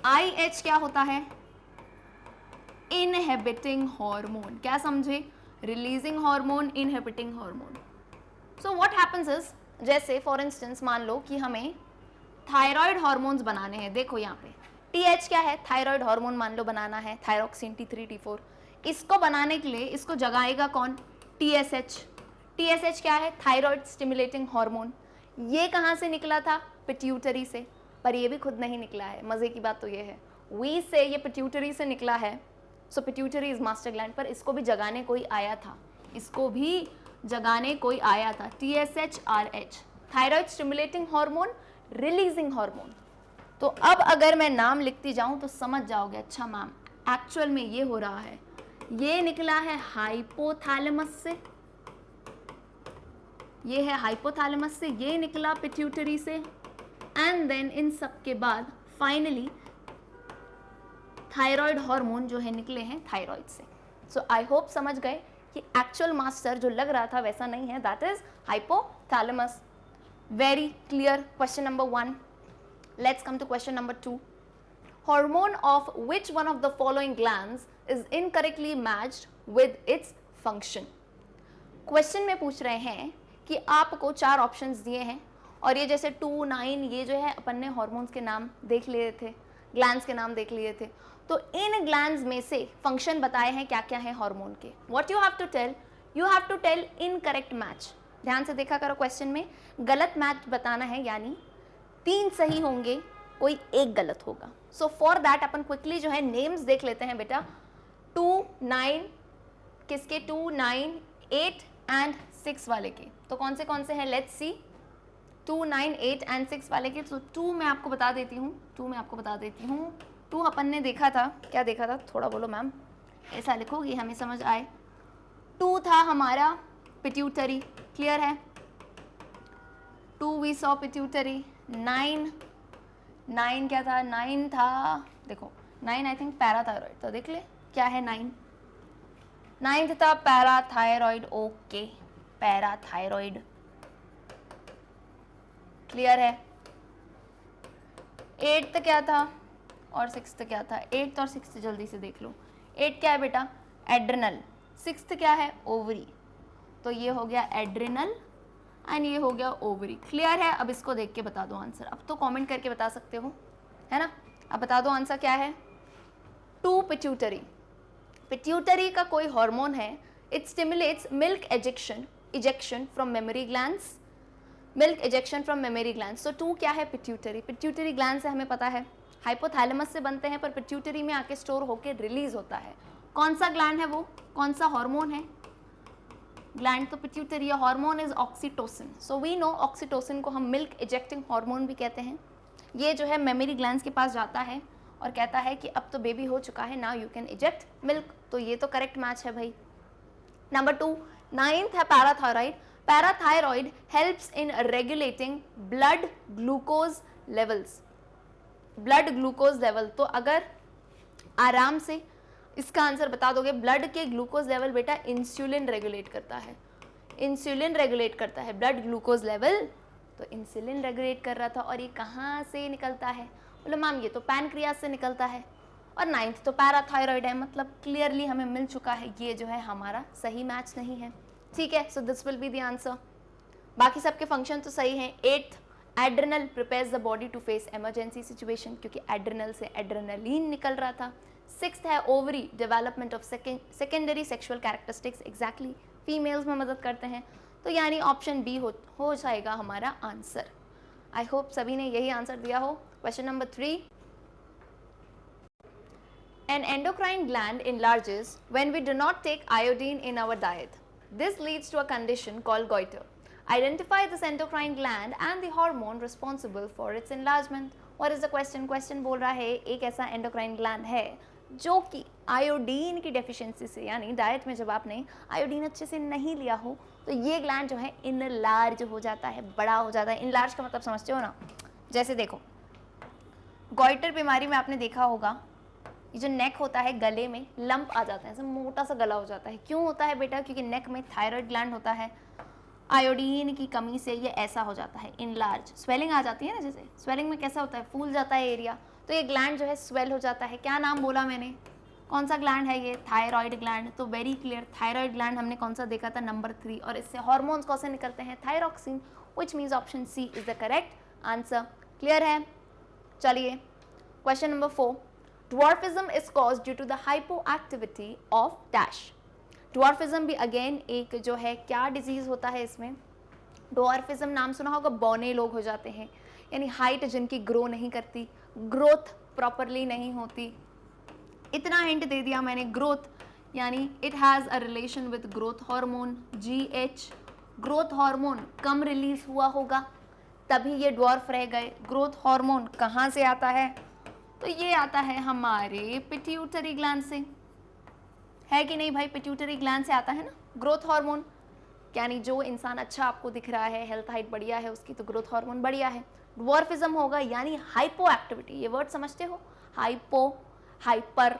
IH क्या होता है? Inhibiting hormone. क्या समझे? Releasing hormone, inhibiting hormone. So what happens is, जैसे फॉर इंस्टेंस मान लो कि हमें थायराइड हार्मोन्स बनाने हैं। देखो यहाँ पे TH क्या है? थायराइड हार्मोन मान लो बनाना है, थायरोक्सिन T3 T4। इसको बनाने के लिए इसको जगाएगा कौन? TSH। TSH क्या है? Thyroid stimulating hormone. ये कहाँ से निकला था? पिट्यूटरी से। पर ये भी खुद नहीं निकला है, मजे की बात तो ये है, वी से ये पिट्यूटरी से निकला है। सो पिट्यूटरी इज मास्टर ग्लैंड, पर इसको भी जगाने कोई आया था, इसको भी जगाने कोई आया था। TSH-RH, thyroid stimulating hormone, releasing hormone. तो अब अगर मैं नाम लिखती जाऊं तो समझ जाओगे, अच्छा मैम एक्चुअल में ये हो रहा है। ये निकला है हाइपोथैलेमस से, ये है हाइपोथैलेमस से, ये निकला पिट्यूटरी से, एंड देन इन सब के बाद फाइनली थायराइड हार्मोन जो है निकले हैं थायराइड से। सो आई होप समझ गए कि एक्चुअल मास्टर जो लग रहा था वैसा नहीं है, that is hypothalamus. Very clear question number 1। Let's come to question number 2। Hormone of which one of the following glands is incorrectly matched with its function? Question में पूछ रहे हैं कि आपको 4 ऑप्शंस दिए हैं और ये जैसे 2, 9 ये जो है अपन ने हॉर्मोन्स के नाम देख लिए थे, ग्लैंड्स के नाम देख लिए थे। तो इन ग्लैंड्स में से फंक्शन बताए हैं क्या क्या है हार्मोन के। What you have to tell, you have to tell incorrect match. ध्यान से देखा करो, क्वेश्चन में गलत मैच बताना है, यानी 3 सही होंगे, कोई एक गलत होगा। So for that upon quickly जो है नेम्स देख लेते हैं बेटा। 2, 9 किसके? 2, 9, 8 एंड 6 वाले के। तो कौन से हैं? Let's see. 2, 9, 8 एंड 6 वाले के। तो 2 मैं आपको बता देती हूँ। 2 अपन ने देखा था, क्या देखा था? थोड़ा बोलो मैम, ऐसा लिखोगी हमें समझ आए। 2 था हमारा पिट्यूटरी, क्लियर है? 2 वी सॉ पिट्यूटरी। 9 क्या था? 9 था, देखो 9 आई थिंक पैराथायरॉइड, तो देख ले क्या है 9। 9th था पैराथायरॉइड, ओके पैराथायरॉइड, क्लियर है? 8th क्या था और 6th क्या था? 8th और 6th जल्दी से देख लो। 8 क्या है बेटा? एड्रिनल। 6th क्या है? ओवरी। तो ये हो गया एड्रिनल एंड ये हो गया ओवरी। क्लियर है? अब इसको देख के बता दो आंसर। अब तो कमेंट करके बता सकते हो, है ना? अब बता दो आंसर क्या है। 2 पिट्यूटरी। पिट्यूटरी का कोई हार्मोन है, it stimulates milk ejection from mammary glands, milk ejection from mammary glands. तो 2 क्या है? पिट्यूटरी। पिट्यूटरी ग्लैंड से हमें पता है हाइपोथैलेमस से बनते हैं, पर पिट्यूटरी में आके स्टोर होकर रिलीज होता है। कौन सा ग्लैंड है वो? कौन सा हार्मोन है? ग्लैंड तो पिट्यूटरी है, hormone is oxytocin. So we know oxytocin को हम मिल्क इजेक्टिंग हार्मोन भी कहते हैं। ये जो है मेमोरी ग्लैंड्स के पास जाता है और कहता है कि अब तो बेबी हो चुका है, now you can eject milk. तो ये तो करेक्ट मैच है भाई। नंबर 2, 9th है parathyroid. Parathyroid helps in regulating blood glucose levels. Blood glucose level, तो अगर आराम से इसका आंसर बता दोगे, ब्लड के ग्लूकोज लेवल बेटा इंसुलिन रेगुलेट करता है। इंसुलिन रेगुलेट करता है ब्लड ग्लूकोज लेवल, तो इंसुलिन रेगुलेट कर रहा था। और ये कहाँ से निकलता है? बोले मैम ये तो पैनक्रियाज से निकलता है। और 9th तो पैराथायराइड है, मतलब क्लियरली हमें मिल चुका है, ये जो है हमारा सही मैच नहीं है। ठीक है, so this will be the answer. बाकी सबके फंक्शन तो सही हैं। 8th, adrenal prepares the body to face emergency situation, क्योंकि एड्रिनल से एड्रेनलिन निकल रहा था। 6th है ovary, development of secondary sexual characteristics, exactly females में मदद करते हैं। तो यानी ऑप्शन बी हो जाएगा हमारा आंसर। आई होप सभी ने यही आंसर दिया हो। Question number 3, an endocrine gland enlarges when we do not take iodine in our diet. This leads to a condition called goiter. Identify this endocrine gland and the hormone responsible for its enlargement. What is the question? Question बोल रहा है एक ऐसा endocrine gland है जो कि आयोडीन की डेफिशिएंसी से, यानी डाइट में जब आपने आयोडीन अच्छे से नहीं लिया हो तो ये ग्लैंड जो है इनलार्ज हो जाता है, बड़ा हो जाता है। इनलार्ज का मतलब समझते हो ना? जैसे देखो, गॉइटर बीमारी में आपने देखा होगा ये जो नेक होता है, गले में लंप आ जाता है, ऐसा मोटा सा गला हो जाता है। क्यों होता है बेटा? क्योंकि नेक में थायराइड ग्लैंड होता है, आयोडीन की कमी से ये ऐसा हो जाता है, इनलार्ज। स्वेलिंग आ जाती है ना, जैसे स्वेलिंग में कैसा होता है, फूल जाता है एरिया, तो ये ग्लैंड जो है स्वेल हो जाता है। क्या नाम बोला मैंने? कौन सा ग्लैंड है ये? Thyroid gland. तो वेरी क्लियर, थायराइड ग्लैंड हमने कौन सा देखा था? नंबर 3। और इससे हार्मोन्स कौन से निकलते हैं? Thyroxine, which means option C is the correct answer. Clear है? चलिए question number 4, dwarfism is caused due to the hypoactivity of dash. dwarfism भी अगेन एक जो है क्या डिजीज होता है इसमें? dwarfism नाम सुना होगा, बौने लोग हो जाते हैं, यानी हाइट जिनकी ग्रो नहीं करती, ग्रोथ प्रॉपरली नहीं होती। इतना हिंट दे दिया मैंने, ग्रोथ यानी it has a relation with growth hormone GH। Growth hormone come release हुआ होगा तभी ये ड्वार्फ रह गए। ग्रोथ हार्मोन कहाँ से आता है? तो ये आता है हमारे पिट्यूटरी ग्लैंड से, है कि नहीं भाई? पिट्यूटरी ग्लैंड से आता है ना ग्रोथ हार्मोन, यानी जो इंसान अच्छा आपको दिख रहा है, हेल्थ हाइट बढ़िया है उसकी, तो ग्रोथ हार्मोन बढ़िया है। ड्वार्फिज्म होगा यानी हाइपो एक्टिविटी, ये वर्ड समझते हो? Hypo, hyper.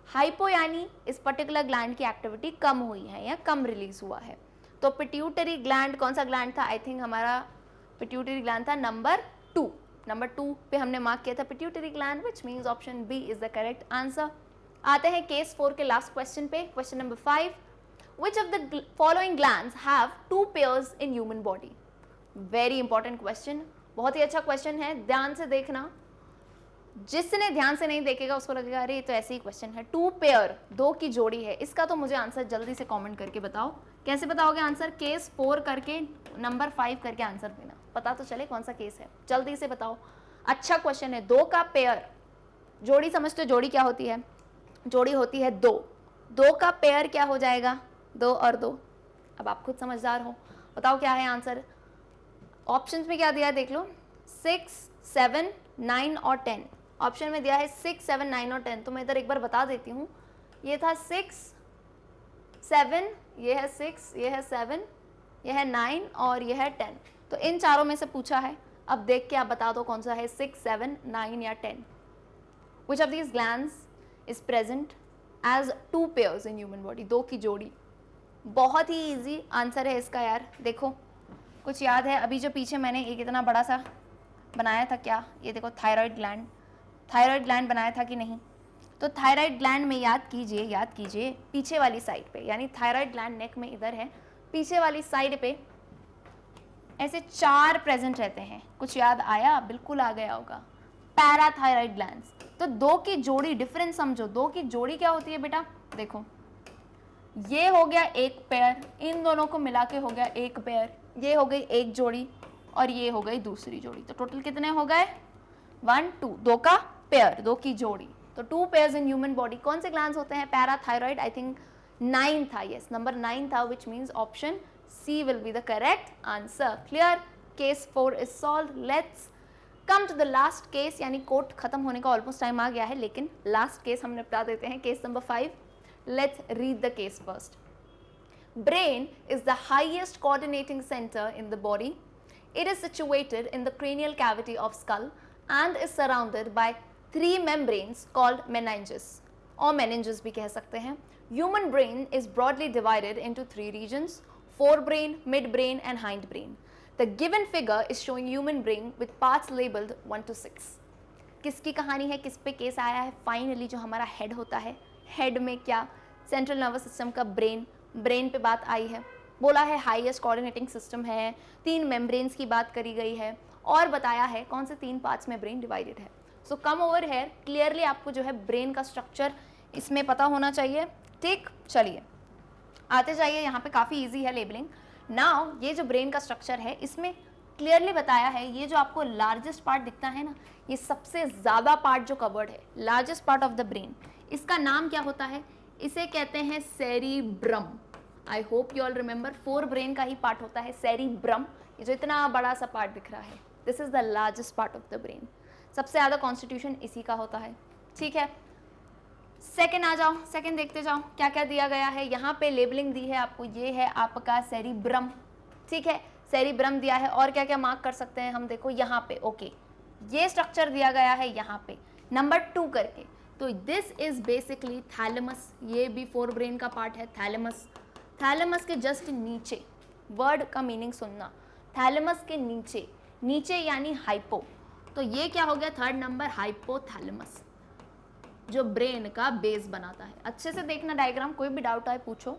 हाइपो यानी इस पर्टिकुलर ग्लैंड की एक्टिविटी कम हुई है या कम रिलीज हुआ है। तो पिट्यूटरी ग्लैंड कौन सा ग्लैंड था? आई थिंक हमारा पिट्यूटरी ग्लैंड था नंबर 2। नंबर 2 पे हमने मार्क किया था pituitary gland, which means option B is the correct answer. आते हैं केस 4 के लास्ट क्वेश्चन पे। Question number 5, which of the following glands have 2 pairs in human body? Very important question, बहुत ही अच्छा क्वेश्चन है, ध्यान से देखना। जिसने ध्यान से नहीं देखेगा उसको लगेगा अरे ये तो ऐसे ही क्वेश्चन है। 2 पेयर, 2 की जोड़ी है, इसका तो मुझे आंसर जल्दी से कमेंट करके बताओ। कैसे बताओगे आंसर? केस 4 करके नंबर 5 करके आंसर देना, पता तो चले कौन सा केस है। जल्दी से बताओ, अच्छा क्वेश्चन है। 2 का पेयर, जोड़ी समझते हो? जोड़ी क्या होती है? जोड़ी होती है 2। 2 का पेयर क्या हो जाएगा? 2 और 2। अब आप खुद समझदार हो, बताओ क्या है आंसर। ऑप्शंस में क्या दिया है देख लो, 6, 7, 9 और 10। ऑप्शन में दिया है 6, 7, 9 और 10। तो मैं इधर एक बार बता देती हूँ, ये था 6, 7, ये है 6, ये है 7, ये है 9 और ये है 10। तो इन चारों में से पूछा है, अब देख के आप बता दो कौन सा है, 6, 7, 9 या 10। Which of these glands is present as 2 pairs in human body? 2 की जोड़ी। बहुत ही इजी आंसर है इसका यार। देखो कुछ याद है? अभी जो पीछे मैंने एक इतना बड़ा सा बनाया था, क्या ये देखो, थायराइड ग्लैंड। थायराइड ग्लैंड बनाया था कि नहीं? तो थायराइड ग्लैंड में याद कीजिए पीछे वाली साइड पे, यानी थायराइड ग्लैंड नेक में इधर है, पीछे वाली साइड पे ऐसे 4 प्रेजेंट रहते हैं। कुछ याद आया? बिल्कुल आ गया होगा। Parathyroid glands. तो 2 की जोड़ी, डिफरेंस समझो। 2 की जोड़ी क्या होती है बेटा? देखो, ये हो गया एक पेयर, इन दोनों को मिला के हो गया एक पेयर, ये हो गई एक जोड़ी और ये हो गई दूसरी जोड़ी। तो टोटल कितने हो गए? 1 2। 2 का पेयर, 2 की जोड़ी। तो 2 पेयर्स इन ह्यूमन बॉडी। कौन से ग्लैंड्स होते हैं? पैराथायराइड। आई थिंक 9 था, यस, नंबर 9 था, which means option C will be the correct answer. Clear? Case 4 is solve. Let's come to the last case, यानी कोर्ट खत्म होने का ऑलमोस्ट टाइम आ गया है, लेकिन लास्ट केस हम निपटा देते हैं। Case number 5। Let's read the case first. Brain is the highest coordinating center in the body. It is situated in the cranial cavity of skull and is surrounded by 3 membranes called meninges or meninges भी कह सकते हैं. Human brain is broadly divided into 3 regions: forebrain, midbrain and hindbrain. The given figure is showing human brain with parts labeled 1 to 6. किसकी कहानी है? किस पे केस आया है? फाइनली जो हमारा हेड होता है, हेड में क्या? सेंट्रल नर्वस सिस्टम का ब्रेन, ब्रेन पे बात आई है। बोला है हाईएस्ट कोऑर्डिनेटिंग सिस्टम है, 3 मेम्ब्रेन्स की बात करी गई है और बताया है कौन से 3 पार्ट्स में ब्रेन डिवाइडेड है। सो कम ओवर हेयर, क्लियरली आपको जो है ब्रेन का स्ट्रक्चर इसमें पता होना चाहिए। ठीक, चलिए आते जाइए, यहाँ पे काफ़ी ईजी है लेबलिंग। नाउ ये जो ब्रेन का स्ट्रक्चर है, इसमें क्लियरली बताया है, ये जो आपको लार्जेस्ट पार्ट दिखता है ना, ये सबसे ज़्यादा पार्ट जो कवर्ड है, largest part of the brain, इसका नाम क्या होता है? इसे कहते हैं cerebrum. I hope you all remember, 4 brain का ही पार्ट होता है सेरिब्रम। ये जो इतना बड़ा सा पार्ट दिख रहा है, this is the largest part of the brain. सबसे ज़्यादा कॉन्स्टिट्यूशन इसी का होता है। ठीक है, सेकेंड आ जाओ, सेकेंड देखते जाओ क्या क्या दिया गया है। यहाँ पे लेबलिंग दी है आपको, ये है आपका सेरिब्रम। ठीक है, सेरिब्रम दिया है और क्या क्या मार्क कर सकते हैं हम? देखो यहाँ पे, ओके, ये स्ट्रक्चर दिया गया है यहाँ पे नंबर 2 करके। तो दिस इज बेसिकली थैलेमस। ये भी 4 ब्रेन का पार्ट है, थैलेमस। थैलेमस के जस्ट नीचे, वर्ड का मीनिंग सुनना, थैलेमस के नीचे, नीचे यानी हाइपो। तो ये क्या हो गया? 3rd नंबर, हाइपोथैलेमस, जो ब्रेन का बेस बनाता है। अच्छे से देखना डायग्राम, कोई भी डाउट आए पूछो।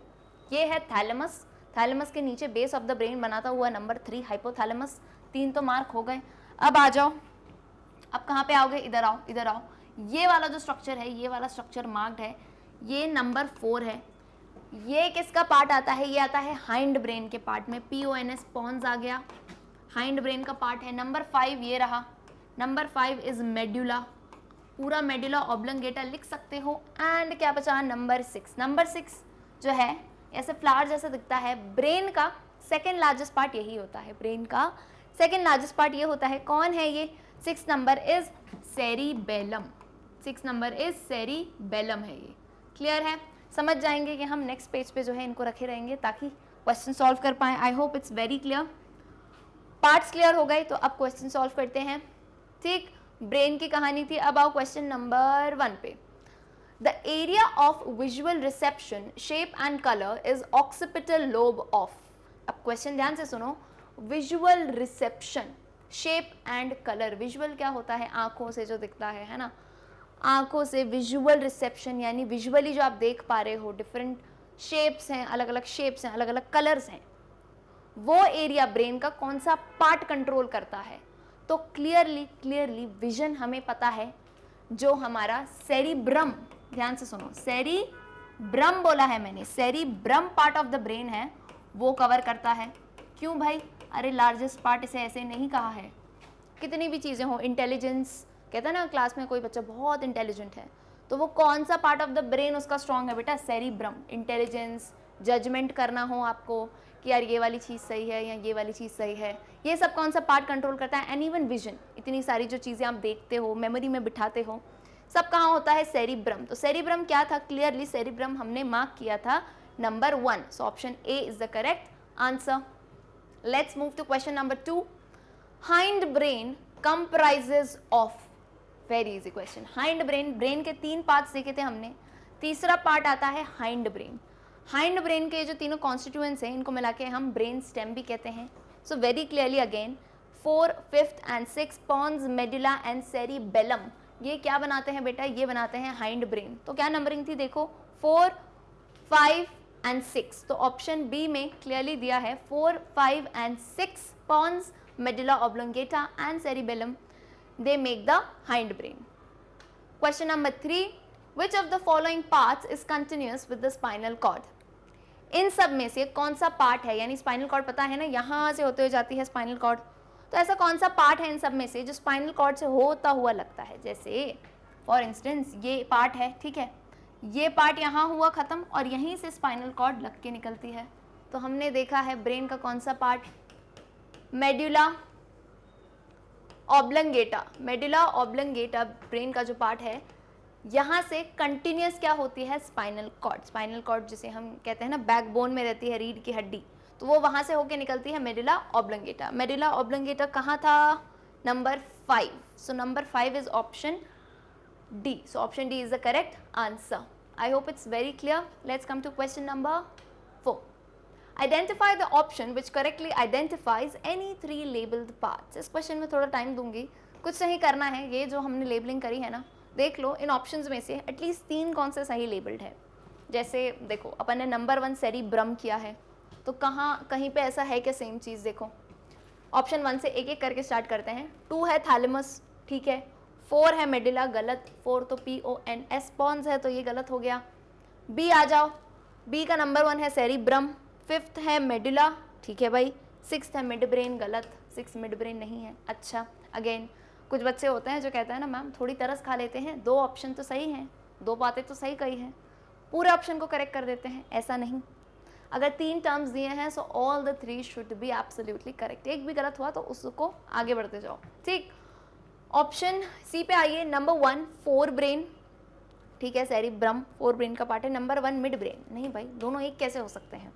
ये है थैलेमस, थैलेमस के नीचे बेस ऑफ द ब्रेन बनाता हुआ नंबर 3 हाइपोथैलेमस। 3 तो मार्क हो गए। अब आ जाओ, अब कहाँ पे आओगे? इधर आओ, इधर आओ। ये वाला जो स्ट्रक्चर है, ये वाला स्ट्रक्चर मार्क्ड है, ये नंबर 4 है। ये किसका पार्ट आता है? ये आता है हाइंड ब्रेन के पार्ट में। PONS, पॉन्स आ गया, हाइंड ब्रेन का पार्ट है। नंबर 5 ये रहा, नंबर 5 इज मेडुला, पूरा मेडुला ऑब्लंगेटा लिख सकते हो। एंड क्या बचा? नंबर 6। नंबर 6 जो है ऐसे फ्लावर जैसा दिखता है। ब्रेन का सेकेंड लार्जेस्ट पार्ट यही होता है, ब्रेन का सेकेंड लार्जेस्ट पार्ट ये होता है। कौन है ये? 6 number is cerebellum. 6 number is cerebellum है ये। क्लियर है? समझ जाएंगे कि हम नेक्स्ट पेज पे जो है इनको रखे रहेंगे ताकि क्वेश्चन सॉल्व कर पाएं। आई hope it's very clear. Parts clear हो गए, तो अब क्वेश्चन सॉल्व करते हैं। ठीक, ब्रेन की कहानी थी। अब आओ क्वेश्चन नंबर 1 पे। The area of visual reception, shape and colour is occipital lobe of. अब क्वेश्चन ध्यान से सुनो। Visual reception, shape and colour. Visual क्या होता है? आंखों से जो दिखता है ना, आंखों से विजुअल रिसेप्शन यानी विजुअली जो आप देख पा रहे हो, डिफरेंट शेप्स हैं, अलग अलग शेप्स हैं, अलग अलग कलर्स हैं, वो एरिया ब्रेन का कौन सा पार्ट कंट्रोल करता है? तो क्लियरली विजन हमें पता है, जो हमारा सेरिब्रम, ध्यान से सुनो, सेरिब्रम बोला है मैंने, cerebrum part of the brain है, वो कवर करता है। क्यों भाई? अरे लार्जेस्ट पार्ट, इसे ऐसे नहीं कहा है। कितनी भी चीज़ें हो, इंटेलिजेंस कहते हैं ना, क्लास में कोई बच्चा बहुत इंटेलिजेंट है, तो वो कौन सा पार्ट ऑफ द ब्रेन उसका स्ट्रॉन्ग है बेटा? सेरिब्रम। इंटेलिजेंस, जजमेंट करना हो आपको कि यार ये वाली चीज़ सही है या ये वाली चीज़ सही है, ये सब कौन सा पार्ट कंट्रोल करता है? एंड इवन विजन, इतनी सारी जो चीज़ें आप देखते हो, मेमोरी में बिठाते हो, सब कहाँ होता है? सेरिब्रम। तो सेरिब्रम क्या था? क्लियरली सेरिब्रम हमने मार्क किया था number 1। So option A is the correct answer. Let's move to question number 2। Hind brain comprises of, very easy question. Hind brain, brain के 3 पार्ट्स देखे थे हमने, तीसरा पार्ट आता है हाइंड ब्रेन। हाइंड ब्रेन के जो तीनों कॉन्स्टिट्यूएंट्स हैं, इनको मिला के हम ब्रेन स्टेम भी कहते हैं। So very clearly again, 4, 5th and 6 pons, medulla and cerebellum, ये क्या बनाते हैं बेटा? ये बनाते हैं हाइंड ब्रेन। तो क्या नंबरिंग थी? देखो 4, 5, एंड 6, तो ऑप्शन बी में क्लियरली दिया है 4, 5 and 6 pons, medulla oblongata and cerebellum, they make the hindbrain. Question number 3, which of the following parts is continuous with the spinal cord? इन सब में से कौन सा पार्ट है, यानी स्पाइनल कॉर्ड पता है ना, यहाँ से होते हुए जाती है स्पाइनल कॉर्ड, तो ऐसा कौन सा पार्ट है इन सब में से जो स्पाइनल कॉर्ड से होता हुआ लगता है? जैसे फॉर इंस्टेंस ये पार्ट है, ठीक है, ये पार्ट यहाँ हुआ ख़त्म और यहीं से स्पाइनल कॉर्ड लग के निकलती है। तो हमने देखा है ब्रेन का कौन सा part, medulla oblongata, medulla oblongata brain का जो पार्ट है, यहाँ से कंटिन्यूस क्या होती है? Spinal cord. स्पाइनल कॉर्ड जिसे हम कहते हैं ना बैकबोन में रहती है, रीढ़ की हड्डी, तो वो वहाँ से होके निकलती है मेडुला ऑब्लंगेटा। मेडुला ऑब्लंगेटा कहाँ था? Number 5। So number 5 is option D. So option D is the correct answer. I hope it's very clear. Let's come to question number 4. Identify the option which correctly identifies any 3 labeled parts. इस क्वेश्चन में थोड़ा टाइम दूंगी, कुछ नहीं करना है, ये जो हमने लेबलिंग करी है ना, देख लो इन ऑप्शंस में से एटलीस्ट 3 कौन से सही लेबल्ड है। जैसे देखो अपन ने नंबर 1 सेरिब्रम किया है, तो कहीं पे ऐसा है क्या सेम चीज़? देखो ऑप्शन 1 से एक एक करके स्टार्ट करते हैं। 2 है थैलेमस, ठीक है। 4 है मेडुला, गलत, 4 तो PONS पॉन्स है, तो ये गलत हो गया। B आ जाओ, B का नंबर 1 है सेरिब्रम, 5th है मेडुला, ठीक है भाई, 6th है मिड ब्रेन, गलत, 6 मिड ब्रेन नहीं है। अच्छा, अगेन कुछ बच्चे होते हैं जो कहते हैं ना मैम थोड़ी तरस खा लेते हैं, 2 ऑप्शन तो सही हैं, 2 बातें तो सही कही हैं, पूरे ऑप्शन को करेक्ट कर देते हैं, ऐसा नहीं। अगर 3 टर्म्स दिए हैं so all the 3 should be absolutely correct, एक भी गलत हुआ तो उसको आगे बढ़ते जाओ, ठीक। ऑप्शन सी पे आइए, नंबर 1 4 ब्रेन, ठीक है, सेरिब्रम 4 ब्रेन का पार्ट है। नंबर 1 मिड ब्रेन, नहीं भाई दोनों एक कैसे हो सकते हैं?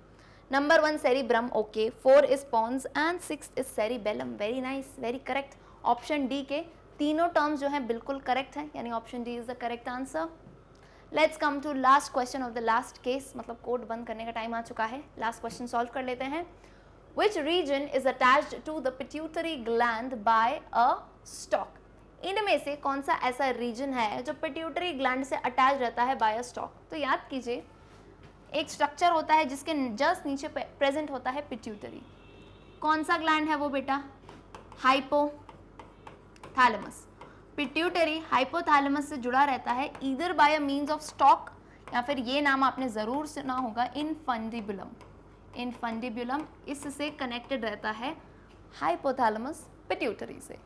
Number 1 cerebrum, okay, 4 is pons and 6 is cerebellum, very nice, very correct. Option D के तीनों टर्म्स जो हैं बिल्कुल करेक्ट हैं, यानी option D is the correct answer. Let's come to last question of the last case, मतलब कोड बंद करने का टाइम आ चुका है, लास्ट क्वेश्चन सॉल्व कर लेते हैं। Which region is attached to the pituitary gland by a stalk? इनमें से कौन सा ऐसा रीजन है जो पिट्यूटरी ग्लैंड से अटैच रहता है बाय अ स्टॉक? तो याद कीजिए एक स्ट्रक्चर होता है जिसके जस्ट नीचे प्रेजेंट होता है पिट्यूटरी। कौन सा ग्लैंड है वो बेटा? हाइपोथैलेमस। पिट्यूटरी हाइपोथैलेमस से जुड़ा रहता है either by a means of stock, या फिर ये नाम आपने ज़रूर सुना होगा इनफंडिबुलम। इनफंडिबुलम इससे कनेक्टेड रहता है हाइपोथैलेमस पिट्यूटरी से।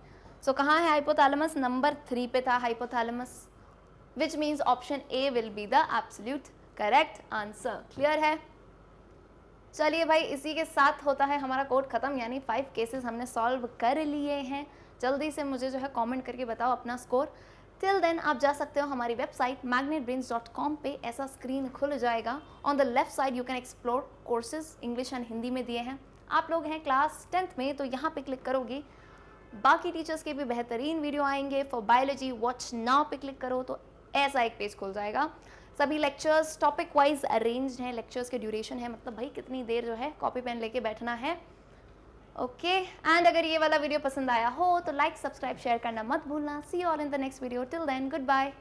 सो कहाँ है हाइपोथैलेमस? नंबर 3 पे था hypothalamus, which means option A will be the absolute correct answer. Clear है? चलिए भाई, इसी के साथ होता है हमारा कोड खत्म, यानी 5 केसेस हमने सॉल्व कर लिए हैं। जल्दी से मुझे जो है कमेंट करके बताओ अपना स्कोर। टिल देन आप जा सकते हो हमारी वेबसाइट magnetbrains.com पे, ऐसा स्क्रीन खुल जाएगा। On the left side you can explore courses, English and Hindi में दिए हैं। आप लोग हैं क्लास 10th में, तो यहाँ पे क्लिक करोगे, बाकी टीचर्स के भी बेहतरीन वीडियो आएंगे। फॉर बायोलॉजी वॉच नाउ पे क्लिक करो तो ऐसा एक पेज खुल जाएगा। सभी लेक्चर्स टॉपिक वाइज अरेंज्ड हैं, लेक्चर्स के ड्यूरेशन है, मतलब भाई कितनी देर जो है कॉपी पेन लेके बैठना है। ओके, एंड अगर ये वाला वीडियो पसंद आया हो तो लाइक, सब्सक्राइब, शेयर करना मत भूलना। See you all in the next video. Till then good bye.